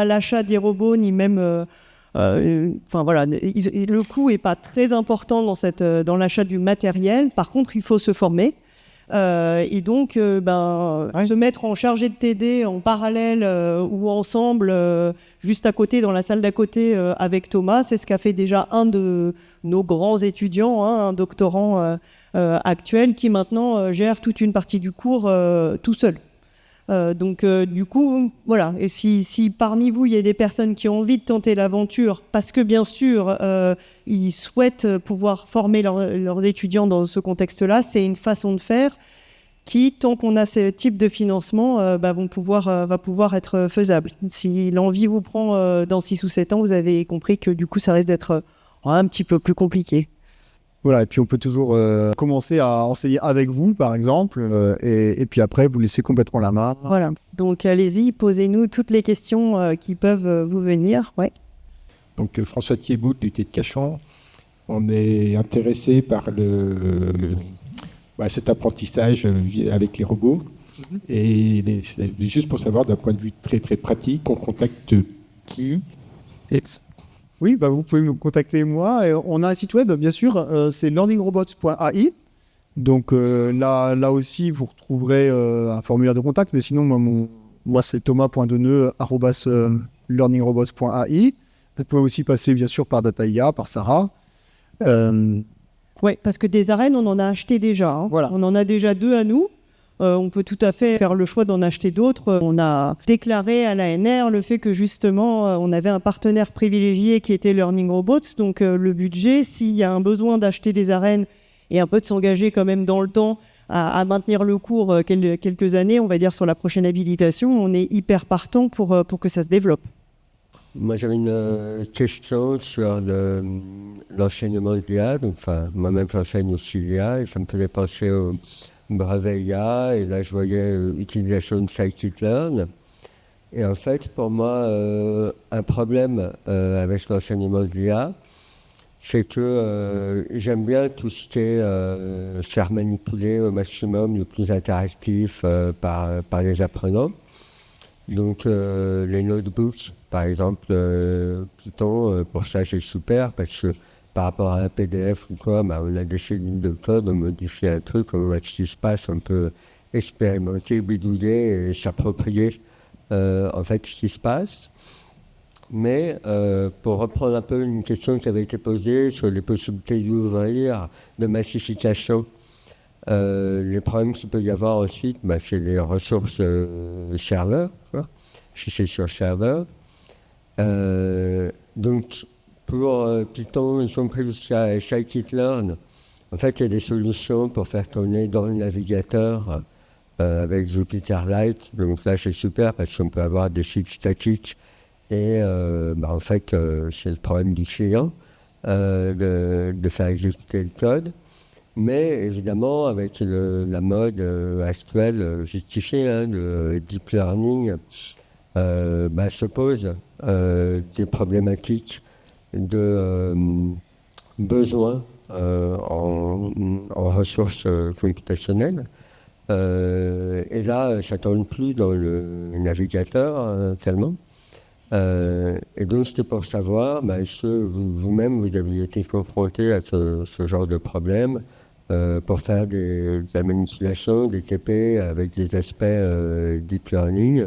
S1: l'achat des robots ni même... le coût est pas très important dans l'achat du matériel. Par contre, il faut se former. Et donc, se mettre en chargé de TD en parallèle ou ensemble, juste à côté, dans la salle d'à côté avec Thomas, c'est ce qu'a fait déjà un de nos grands étudiants, un doctorant actuel, qui maintenant gère toute une partie du cours tout seul. Du coup, voilà. Et si parmi vous, il y a des personnes qui ont envie de tenter l'aventure, parce que bien sûr, ils souhaitent pouvoir former leurs étudiants dans ce contexte-là, c'est une façon de faire qui, tant qu'on a ce type de financement, va pouvoir être faisable. Si l'envie vous prend dans 6 ou 7 ans, vous avez compris que du coup, ça risque d'être un petit peu plus compliqué.
S6: Voilà, et puis on peut toujours commencer à enseigner avec vous, par exemple, et puis après, vous laissez complètement la main.
S1: Voilà, donc allez-y, posez-nous toutes les questions qui peuvent vous venir. Ouais.
S7: Donc François Thiébout du Thé de Cachan, on est intéressé par cet apprentissage avec les robots. Et juste pour savoir, d'un point de vue très très pratique, on contacte qui?
S6: Oui, vous pouvez me contacter moi. On a un site web, bien sûr, c'est learningrobots.ai. Donc là aussi, vous retrouverez un formulaire de contact. Mais sinon, moi c'est thomas.deneux@learningrobots.ai. Vous pouvez aussi passer, bien sûr, par Data IA, par Sarah.
S1: Oui, parce que des arènes, on en a acheté déjà. Hein.
S6: Voilà.
S1: On en a déjà 2 à nous. On peut tout à fait faire le choix d'en acheter d'autres. On a déclaré à l'ANR le fait que justement, on avait un partenaire privilégié qui était Learning Robots. Donc le budget, s'il y a un besoin d'acheter des arènes et un peu de s'engager quand même dans le temps à maintenir le cours quelques années, on va dire sur la prochaine habilitation, on est hyper partant pour que ça se développe.
S8: Moi, j'avais une question sur l'enseignement de l'IA. Donc, moi-même, j'enseigne aussi l'IA et ça me faisait penser au brevet IA. Et là, je voyais utilisation de scikit-learn. Et en fait, pour moi, un problème avec l'enseignement de l'IA, c'est que j'aime bien tout ce qui est faire manipuler au maximum, le plus interactif par les apprenants. Donc les notebooks, par exemple, Python, pour ça c'est super parce que par rapport à un PDF ou quoi, on a des lignes de code, on modifie un truc, on voit ce qui se passe, on peut expérimenter, bidouiller et s'approprier en fait ce qui se passe. Mais pour reprendre un peu une question qui avait été posée sur les possibilités d'ouvrir, de massification, les problèmes qu'il peut y avoir ensuite, c'est les ressources serveurs, si c'est sur serveur. Donc pour Python, y compris jusqu'à scikit-learn, en fait il y a des solutions pour faire tourner dans le navigateur avec Jupyterlite. Donc là c'est super parce qu'on peut avoir des sites statiques et en fait c'est le problème du client de faire exécuter le code. Mais évidemment, avec la mode actuelle justifiée, le deep learning se pose des problématiques de besoin en ressources computationnelles. Et là, ça ne tourne plus dans le navigateur tellement. Et donc, c'était pour savoir, est-ce que vous-même, vous aviez été confronté à ce genre de problème pour faire de la manipulation, des TP avec des aspects deep learning,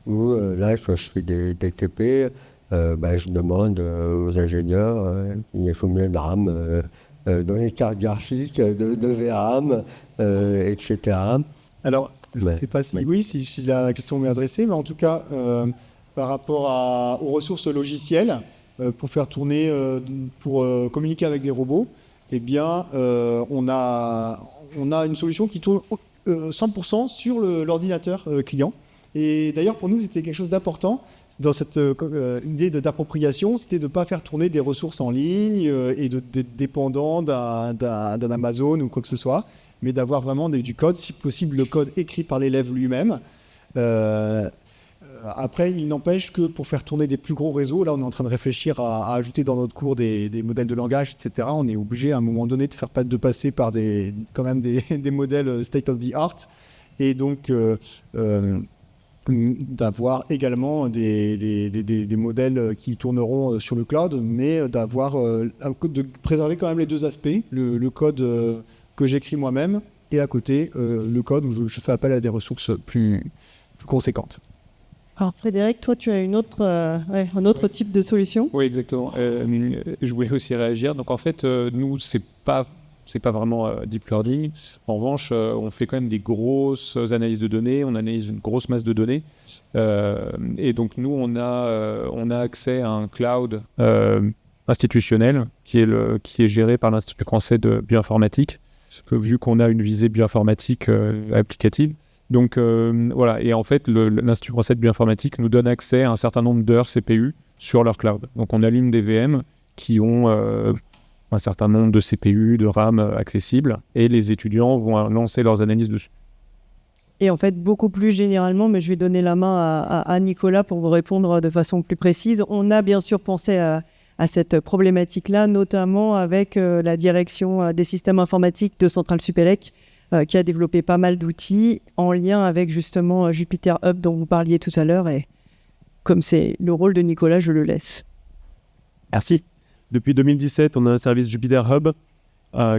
S8: où là, quand je fais des TP, je demande aux ingénieurs il faut combien de RAM dans les cartes graphiques, de VRAM, etc.
S6: Alors, je ne sais pas si la question m'est adressée, mais en tout cas, par rapport aux ressources logicielles, pour faire tourner, pour communiquer avec des robots, eh bien, on a une solution qui tourne 100% sur l'ordinateur client. Et d'ailleurs, pour nous, c'était quelque chose d'important dans cette idée d'appropriation, c'était de ne pas faire tourner des ressources en ligne et d'être dépendant d'un Amazon ou quoi que ce soit, mais d'avoir vraiment du code, si possible le code écrit par l'élève lui-même. Après, il n'empêche que pour faire tourner des plus gros réseaux, là on est en train de réfléchir à ajouter dans notre cours des modèles de langage, etc. On est obligé à un moment donné de passer par quand même des modèles state of the art, et donc d'avoir également des modèles qui tourneront sur le cloud, mais de préserver quand même les deux aspects, le code que j'écris moi-même, et à côté le code où je fais appel à des ressources plus conséquentes.
S1: Alors Frédéric, toi tu as un autre type de solution.
S5: Oui, exactement. Je voulais aussi réagir. Donc en fait, nous, c'est pas vraiment deep learning. En revanche, on fait quand même des grosses analyses de données. On analyse une grosse masse de données. Et donc nous, on a accès à un cloud institutionnel qui est géré par l'Institut français de bioinformatique. Vu qu'on a une visée bioinformatique applicative. Donc voilà, et en fait l'Institut français de bioinformatique nous donne accès à un certain nombre d'heures CPU sur leur cloud. Donc on allume des VM qui ont un certain nombre de CPU, de RAM accessibles, et les étudiants vont lancer leurs analyses dessus.
S1: Et en fait, beaucoup plus généralement, mais je vais donner la main à Nicolas pour vous répondre de façon plus précise. On a bien sûr pensé à cette problématique-là, notamment avec la direction des systèmes informatiques de Centrale Supélec, qui a développé pas mal d'outils en lien avec justement Jupyter Hub dont vous parliez tout à l'heure. Et comme c'est le rôle de Nicolas, je le laisse.
S9: Merci. Depuis 2017, on a un service Jupyter Hub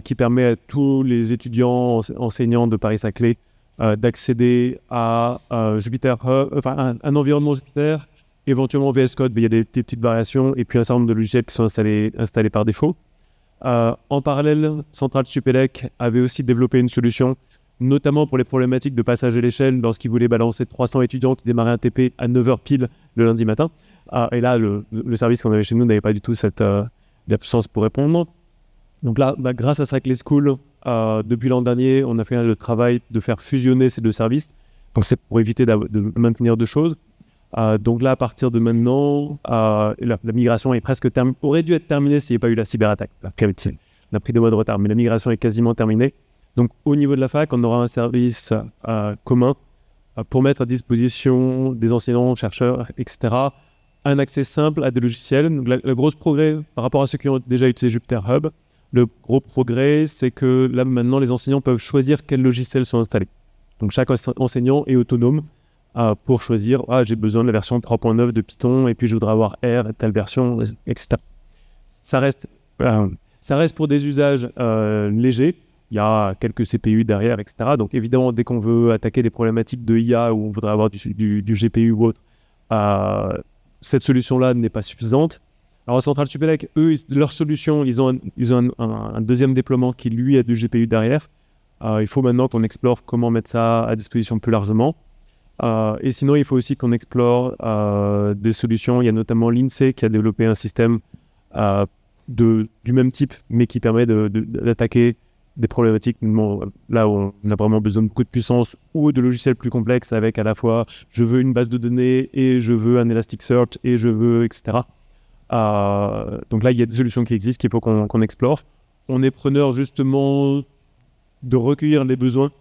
S9: qui permet à tous les étudiants, enseignants de Paris-Saclay d'accéder à Jupyter Hub, enfin un environnement Jupyter, éventuellement VS Code, mais il y a des petites variations, et puis un certain nombre de logiciels qui sont installés par défaut. En parallèle, Centrale Supélec avait aussi développé une solution, notamment pour les problématiques de passage à l'échelle, lorsqu'ils voulaient balancer 300 étudiants qui démarraient un TP à 9h pile le lundi matin. Et là, le service qu'on avait chez nous n'avait pas du tout cette absence pour répondre. Donc là, grâce à Saclay School, depuis l'an dernier, on a fait le travail de faire fusionner ces deux services. Donc c'est pour éviter de maintenir deux choses. Donc là, à partir de maintenant, la migration est presque aurait dû être terminée s'il n'y avait pas eu la cyberattaque. On a pris 2 mois de retard, mais la migration est quasiment terminée. Donc au niveau de la fac, on aura un service commun pour mettre à disposition des enseignants, chercheurs, etc., un accès simple à des logiciels. Donc le gros progrès par rapport à ceux qui ont déjà utilisé Jupyter Hub, le gros progrès, c'est que là maintenant, les enseignants peuvent choisir quels logiciels sont installés. Donc chaque enseignant est autonome pour choisir, j'ai besoin de la version 3.9 de Python et puis je voudrais avoir R, telle version, etc. Ça reste pour des usages légers. Il y a quelques CPU derrière, etc. Donc évidemment, dès qu'on veut attaquer des problématiques de IA où on voudrait avoir du GPU ou autre, cette solution-là n'est pas suffisante. Alors Centrale Supélec, eux, leur solution, ils ont un deuxième déploiement qui, lui, a du GPU derrière. Il faut maintenant qu'on explore comment mettre ça à disposition plus largement. Et sinon, il faut aussi qu'on explore des solutions. Il y a notamment l'INSEE qui a développé un système du même type, mais qui permet d'attaquer des problématiques là où on a vraiment besoin de beaucoup de puissance ou de logiciels plus complexes avec à la fois je veux une base de données et je veux un Elasticsearch et je veux etc. Donc là il y a des solutions qui existent qu'il faut qu'on explore. On est preneur justement de recueillir les besoins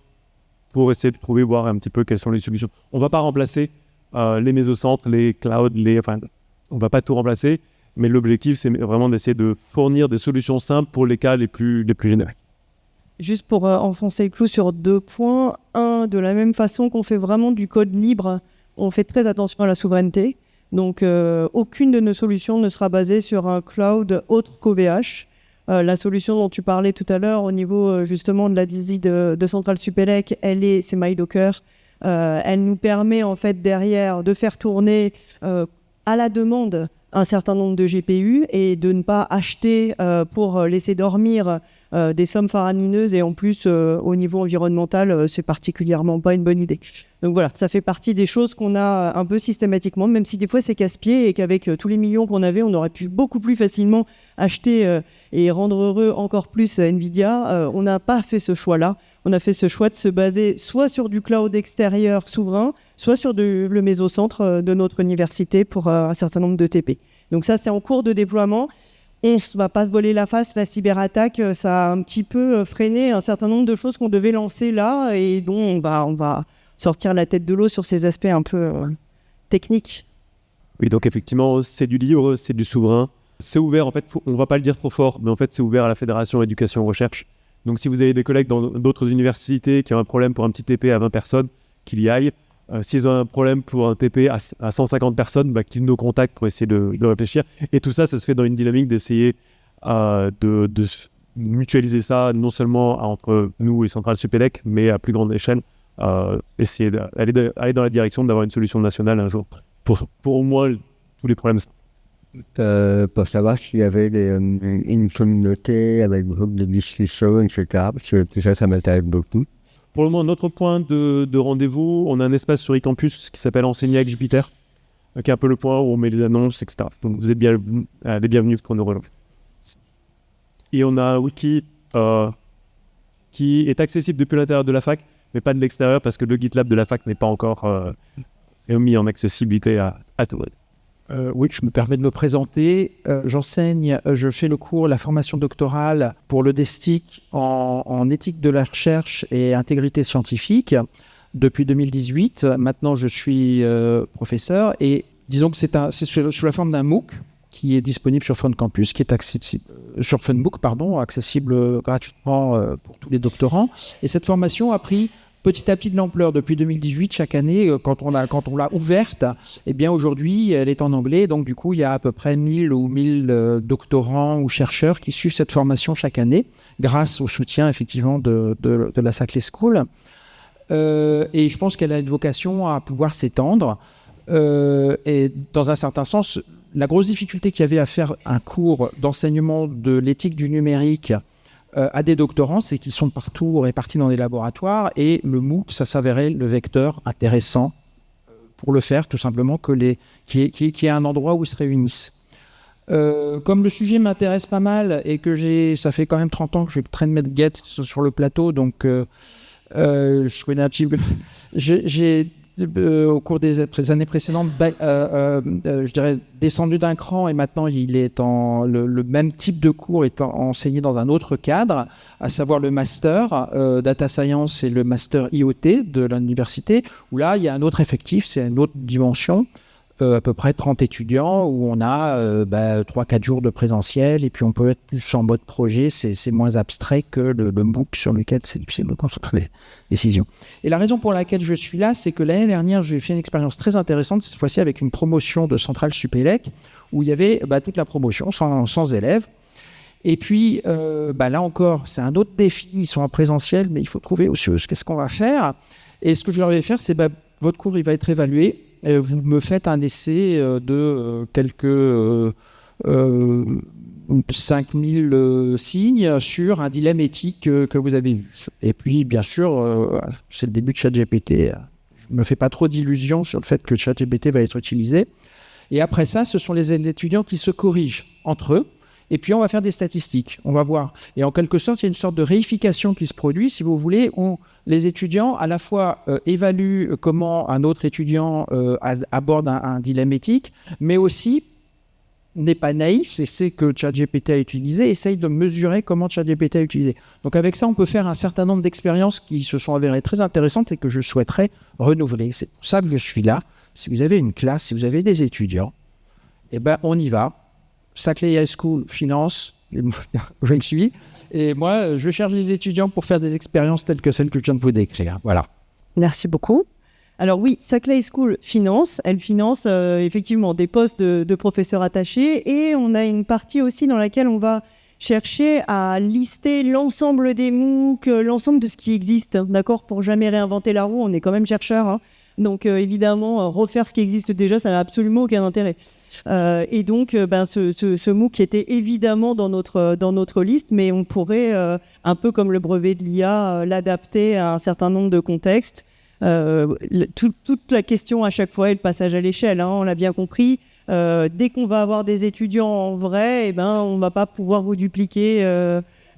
S9: pour essayer de trouver, voir un petit peu quelles sont les solutions. On ne va pas remplacer les mésocentres, les clouds, on ne va pas tout remplacer, mais l'objectif c'est vraiment d'essayer de fournir des solutions simples pour les cas les plus génériques.
S1: Juste pour enfoncer le clou sur 2 points. Un, de la même façon qu'on fait vraiment du code libre, on fait très attention à la souveraineté. Donc, aucune de nos solutions ne sera basée sur un cloud autre qu'OVH. La solution dont tu parlais tout à l'heure au niveau justement de la DISI de Centrale Supélec, c'est MyDocker. Elle nous permet en fait derrière de faire tourner à la demande un certain nombre de GPU et de ne pas acheter pour laisser dormir des sommes faramineuses et en plus au niveau environnemental c'est particulièrement pas une bonne idée. Donc voilà, ça fait partie des choses qu'on a un peu systématiquement, même si des fois c'est casse-pied et qu'avec tous les millions qu'on avait, on aurait pu beaucoup plus facilement acheter et rendre heureux encore plus Nvidia. On n'a pas fait ce choix-là. On a fait ce choix de se baser soit sur du cloud extérieur souverain, soit sur le mésocentre de notre université pour un certain nombre de TP. Donc ça, c'est en cours de déploiement. On ne va pas se voler la face, la cyberattaque, ça a un petit peu freiné un certain nombre de choses qu'on devait lancer là et dont on va sortir la tête de l'eau sur ces aspects un peu techniques.
S9: Oui, donc effectivement, c'est du libre, c'est du souverain. C'est ouvert, en fait, on ne va pas le dire trop fort, mais en fait, c'est ouvert à la Fédération Éducation Recherche. Donc si vous avez des collègues dans d'autres universités qui ont un problème pour un petit TP à 20 personnes, qu'ils y aillent. S'ils ont un problème pour un TP à 150 personnes, qu'ils nous contactent pour essayer de réfléchir. Et tout ça se fait dans une dynamique d'essayer de mutualiser ça, non seulement entre nous et Centrale Supélec, mais à plus grande échelle, essayer d'aller dans la direction d'avoir une solution nationale un jour, pour au moins tous les problèmes.
S8: Pour savoir s'il y avait une communauté avec groupe de discussion, etc. Parce que tout ça, ça m'intéresse beaucoup.
S9: Pour le moment, notre point de rendez-vous, on a un espace sur eCampus qui s'appelle Enseigner avec Jupyter, qui est un peu le point où on met les annonces, etc. Donc vous êtes les bienvenus pour nous relancer. Et on a un wiki qui est accessible depuis l'intérieur de la fac, mais pas de l'extérieur parce que le GitLab de la fac n'est pas encore mis en accessibilité à tout le monde.
S10: Oui, je me permets de me présenter. Je fais le cours, la formation doctorale pour le DESTIC en éthique de la recherche et intégrité scientifique depuis 2018. Maintenant, je suis professeur et disons que c'est sous la forme d'un MOOC qui est disponible sur FunCampus, qui est accessible sur Funbook, accessible gratuitement pour tous les doctorants. Et cette formation a pris petit à petit de l'ampleur depuis 2018, chaque année, quand on l'a ouverte, eh bien aujourd'hui, elle est en anglais. Donc du coup, il y a à peu près 1000 doctorants ou chercheurs qui suivent cette formation chaque année, grâce au soutien effectivement de la Saclay School. Et je pense qu'elle a une vocation à pouvoir s'étendre. Et dans un certain sens, la grosse difficulté qu'il y avait à faire un cours d'enseignement de l'éthique du numérique à des doctorants, c'est qu'ils sont partout répartis dans des laboratoires et le MOOC, ça s'avérait le vecteur intéressant pour le faire, tout simplement, qu'il y ait un endroit où ils se réunissent. Comme le sujet m'intéresse pas mal et que ça fait quand même 30 ans que je traîne mettre guette sur le plateau, donc je connais un petit peu. J'ai au cours des années précédentes, je dirais, descendu d'un cran et maintenant il est le même type de cours est enseigné dans un autre cadre, à savoir le master Data Science et le master IoT de l'université, où là il y a un autre effectif, c'est une autre dimension. À peu près 30 étudiants où on a 3-4 jours de présentiel et puis on peut être plus en mode projet, c'est moins abstrait que le MOOC sur lequel c'est le concentre les décisions. Et la raison pour laquelle je suis là, c'est que l'année dernière, j'ai fait une expérience très intéressante, cette fois-ci avec une promotion de Centrale Supélec, où il y avait toute la promotion, 100 élèves. Et puis là encore, c'est un autre défi, ils sont en présentiel, mais il faut trouver aussi qu'est-ce qu'on va faire. Et ce que je leur vais faire, c'est votre cours, il va être évalué. Vous me faites un essai de quelques 5000 signes sur un dilemme éthique que vous avez vu. Et puis, bien sûr, c'est le début de ChatGPT. Je ne me fais pas trop d'illusions sur le fait que ChatGPT va être utilisé. Et après ça, ce sont les étudiants qui se corrigent entre eux. Et puis, on va faire des statistiques. On va voir. Et en quelque sorte, il y a une sorte de réification qui se produit, si vous voulez, où les étudiants, à la fois, évaluent comment un autre étudiant aborde un dilemme éthique, mais aussi n'est pas naïf, et c'est que ChatGPT a utilisé, essaye de mesurer comment ChatGPT a utilisé. Donc, avec ça, on peut faire un certain nombre d'expériences qui se sont avérées très intéressantes et que je souhaiterais renouveler. C'est pour ça que je suis là. Si vous avez une classe, si vous avez des étudiants, on y va. Saclay High School Finance, je le suis. Et moi, je cherche des étudiants pour faire des expériences telles que celles que je viens de vous décrire. Voilà.
S1: Merci beaucoup. Alors oui, Saclay School finance. Elle finance effectivement des postes de professeurs attachés. Et on a une partie aussi dans laquelle on va chercher à lister l'ensemble des MOOC, l'ensemble de ce qui existe, d'accord, pour jamais réinventer la roue. On est quand même chercheurs, hein. Donc évidemment, refaire ce qui existe déjà, ça n'a absolument aucun intérêt. Et donc, ce MOOC qui était évidemment dans notre liste, mais on pourrait, un peu comme le brevet de l'IA, l'adapter à un certain nombre de contextes. Toute la question à chaque fois est le passage à l'échelle, hein, on l'a bien compris. Dès qu'on va avoir des étudiants en vrai, on ne va pas pouvoir vous dupliquer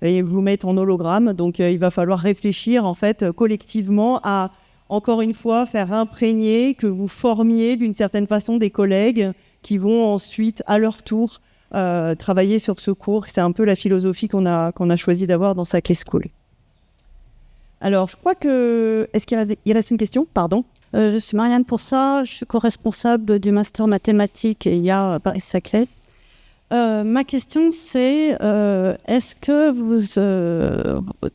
S1: et vous mettre en hologramme. Donc il va falloir réfléchir en fait collectivement à, encore une fois, faire imprégner, que vous formiez d'une certaine façon des collègues qui vont ensuite, à leur tour, travailler sur ce cours. C'est un peu la philosophie qu'on a choisi d'avoir dans Saclay School. Alors, je crois que... Est-ce qu'il reste une question ? Pardon.
S11: Je suis Marianne Pourça, je suis co-responsable du Master Mathématiques et IA à Paris-Saclay. Ma question, c'est est-ce que vous,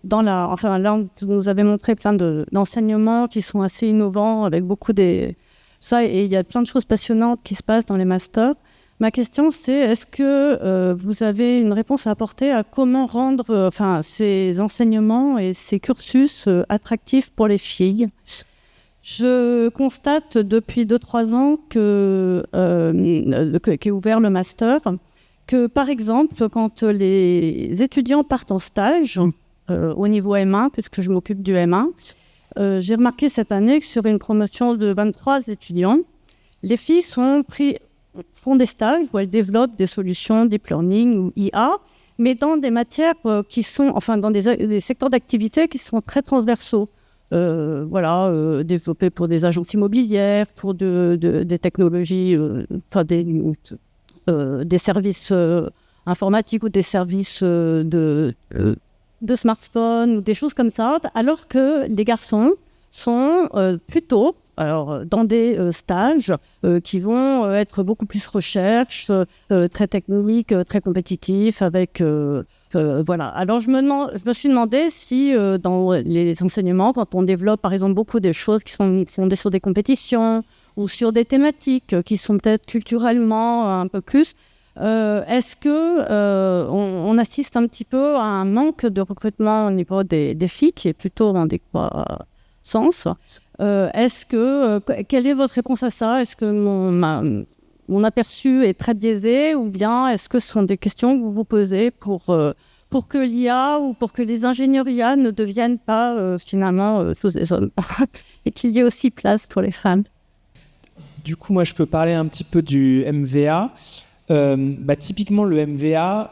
S11: là, vous nous avez montré plein d'enseignements qui sont assez innovants, avec beaucoup et il y a plein de choses passionnantes qui se passent dans les masters. Ma question, c'est est-ce que vous avez une réponse à apporter à comment rendre ces enseignements et ces cursus attractifs pour les filles ? Je constate depuis 2-3 ans qu'est ouvert le master, que par exemple, quand les étudiants partent en stage au niveau M1, puisque je m'occupe du M1, j'ai remarqué cette année que sur une promotion de 23 étudiants, les filles font des stages où elles développent des solutions deep learning ou IA, mais dans des matières qui sont, dans des secteurs d'activité qui sont très transversaux. Développés pour des agences immobilières, pour des technologies, des services informatiques ou des services de smartphones ou des choses comme ça, alors que les garçons sont plutôt dans des stages qui vont être beaucoup plus recherche, très techniques, très compétitifs, avec... Alors je me suis demandé si dans les enseignements, quand on développe par exemple beaucoup de choses qui sont fondées sur des compétitions ou sur des thématiques qui sont peut-être culturellement un peu plus, est-ce que on assiste un petit peu à un manque de recrutement au niveau des filles qui est plutôt en décroissance ? Quelle est votre réponse à ça ? Est-ce que mon aperçu est très biaisé, ou bien est-ce que ce sont des questions que vous vous posez pour que l'IA ou pour que les ingénieurs IA ne deviennent pas finalement tous des hommes et qu'il y ait aussi place pour les femmes?
S2: Du coup, moi, je peux parler un petit peu du MVA. Typiquement, le MVA,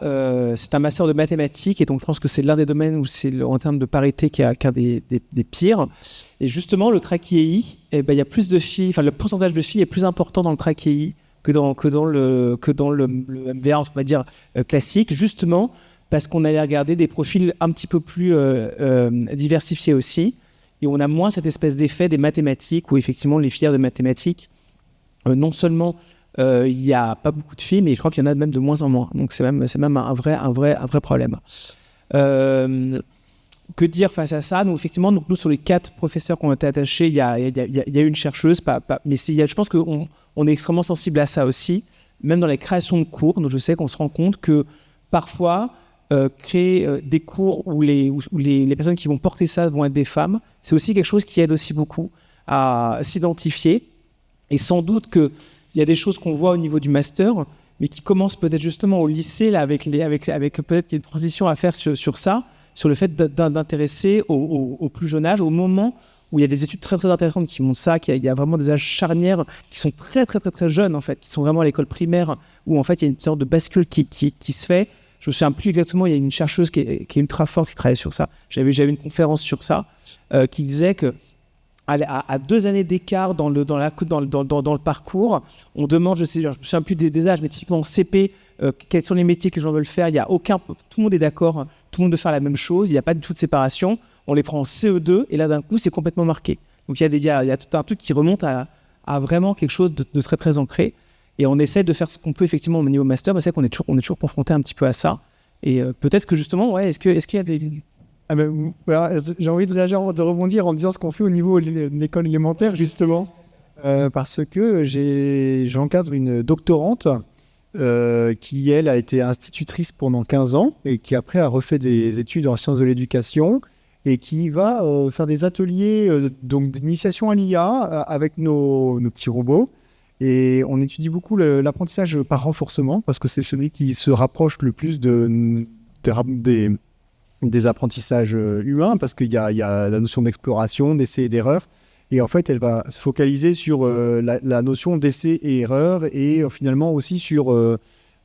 S2: c'est un master de mathématiques, et donc je pense que c'est l'un des domaines où c'est en termes de parité qui a qu'un des pires. Et justement, le track IEI, il y a plus de filles, enfin le pourcentage de filles est plus important dans le track IEI que dans le MVA, on va dire classique, justement parce qu'on allait regarder des profils un petit peu plus diversifiés aussi, et on a moins cette espèce d'effet des mathématiques où effectivement les filières de mathématiques, non seulement il n'y a pas beaucoup de filles, mais je crois qu'il y en a même de moins en moins. Donc c'est même un vrai problème. Que dire face à ça? Donc effectivement, nous sur les 4 professeurs qui ont été attachés, il y a une chercheuse, mais je pense qu'on est extrêmement sensible à ça aussi, même dans les créations de cours. Donc je sais qu'on se rend compte que parfois créer des cours où les personnes qui vont porter ça vont être des femmes, c'est aussi quelque chose qui aide aussi beaucoup à s'identifier. Et sans doute que il y a des choses qu'on voit au niveau du master, mais qui commencent peut-être justement au lycée, là, avec peut-être une transition à faire sur ça, sur le fait d'intéresser au plus jeune âge, au moment où il y a des études très très intéressantes qui montrent ça, qu'il y a vraiment des âges charnières qui sont très très très très jeunes en fait, qui sont vraiment à l'école primaire, où en fait il y a une sorte de bascule qui se fait. Je me souviens plus exactement, il y a une chercheuse qui est ultra forte qui travaille sur ça. J'avais une conférence sur ça qui disait que à 2 années d'écart dans le parcours, on demande, je me souviens plus des âges, mais typiquement en CP, quels sont les métiers que les gens veulent faire. Il y a tout le monde est d'accord, tout le monde veut faire la même chose, il n'y a pas du tout de séparation. On les prend en CE2 et là d'un coup c'est complètement marqué. Donc il y a tout un truc qui remonte à vraiment quelque chose de très très ancré. Et on essaie de faire ce qu'on peut effectivement au niveau master, mais c'est qu'on est toujours confronté un petit peu à ça. Et peut-être que justement, est-ce qu'il y a des...
S6: J'ai envie de réagir, de rebondir en disant ce qu'on fait au niveau de l'école élémentaire, justement, parce que j'encadre une doctorante qui, elle, a été institutrice pendant 15 ans et qui, après, a refait des études en sciences de l'éducation et qui va faire des ateliers d'initiation à l'IA avec nos petits robots. Et on étudie beaucoup l'apprentissage par renforcement parce que c'est celui qui se rapproche le plus des apprentissages humains, parce qu'il y a la notion d'exploration, d'essai et d'erreur. Et en fait, elle va se focaliser sur la notion d'essai et erreur et finalement aussi sur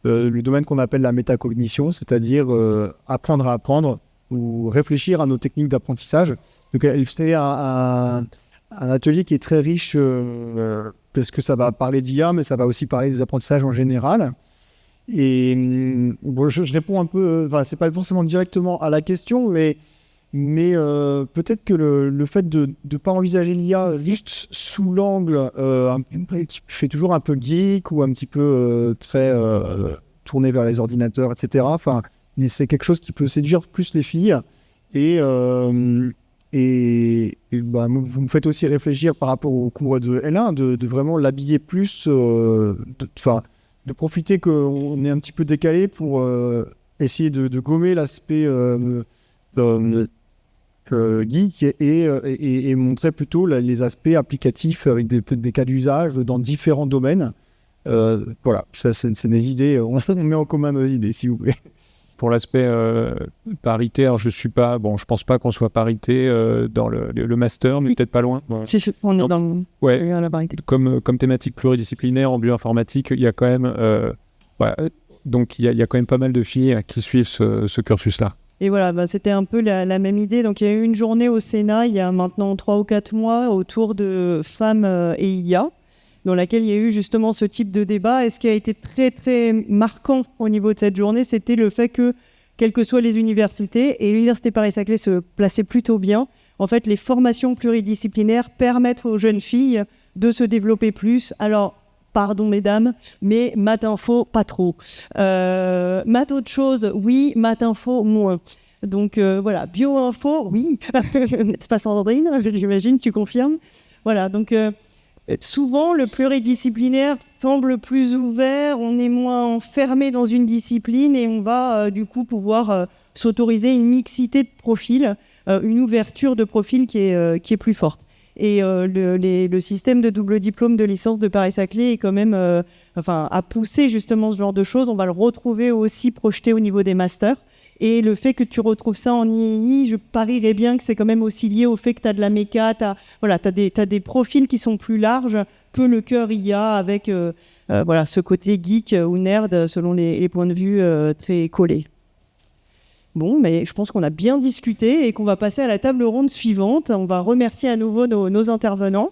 S6: le domaine qu'on appelle la métacognition, c'est-à-dire apprendre à apprendre ou réfléchir à nos techniques d'apprentissage. Donc, elle fait un atelier qui est très riche parce que ça va parler d'IA, mais ça va aussi parler des apprentissages en général. Et bon, je réponds un peu, c'est pas forcément directement à la question, mais peut-être que le fait de ne pas envisager l'IA juste sous l'angle qui fait toujours un peu geek ou un petit peu très tourné vers les ordinateurs, etc. C'est quelque chose qui peut séduire plus les filles. Et vous me faites aussi réfléchir par rapport au cours de L1, de vraiment l'habiller plus, de profiter qu'on est un petit peu décalé pour essayer de gommer l'aspect geek et montrer plutôt les aspects applicatifs avec des cas d'usage dans différents domaines. Voilà, ça, c'est des idées, on met en commun nos idées, s'il vous plaît.
S5: Pour l'aspect paritaire, je pense pas qu'on soit parité dans le master, mais peut-être pas loin. Ouais.
S11: On est dans la parité.
S5: Comme thématique pluridisciplinaire en bioinformatique, il y a quand même, donc il y a quand même pas mal de filles qui suivent ce cursus-là.
S1: Et voilà, c'était un peu la même idée. Donc il y a eu une journée au Sénat il y a maintenant 3 ou 4 mois autour de femmes et IA, dans laquelle il y a eu justement ce type de débat. Et ce qui a été très très marquant au niveau de cette journée, c'était le fait que, quelles que soient les universités, et l'Université Paris-Saclay se plaçait plutôt bien, en fait les formations pluridisciplinaires permettent aux jeunes filles de se développer plus. Alors, pardon mesdames, mais maths info, pas trop. Maths autre chose, oui, maths info, moins. Donc voilà, bio-info, oui. N'est-ce pas Sandrine? J'imagine, tu confirmes? Voilà, donc... souvent, le pluridisciplinaire semble plus ouvert, on est moins enfermé dans une discipline et on va du coup pouvoir s'autoriser une mixité de profils, une ouverture de profils qui est plus forte. Et le système de double diplôme de licence de Paris-Saclay est quand même, a poussé justement ce genre de choses. On va le retrouver aussi projeté au niveau des masters. Et le fait que tu retrouves ça en II, je parierais bien que c'est quand même aussi lié au fait que tu as de la méca, tu as des profils qui sont plus larges que le cœur IA avec ce côté geek ou nerd selon les points de vue très collés. Bon, mais je pense qu'on a bien discuté et qu'on va passer à la table ronde suivante. On va remercier à nouveau nos intervenants.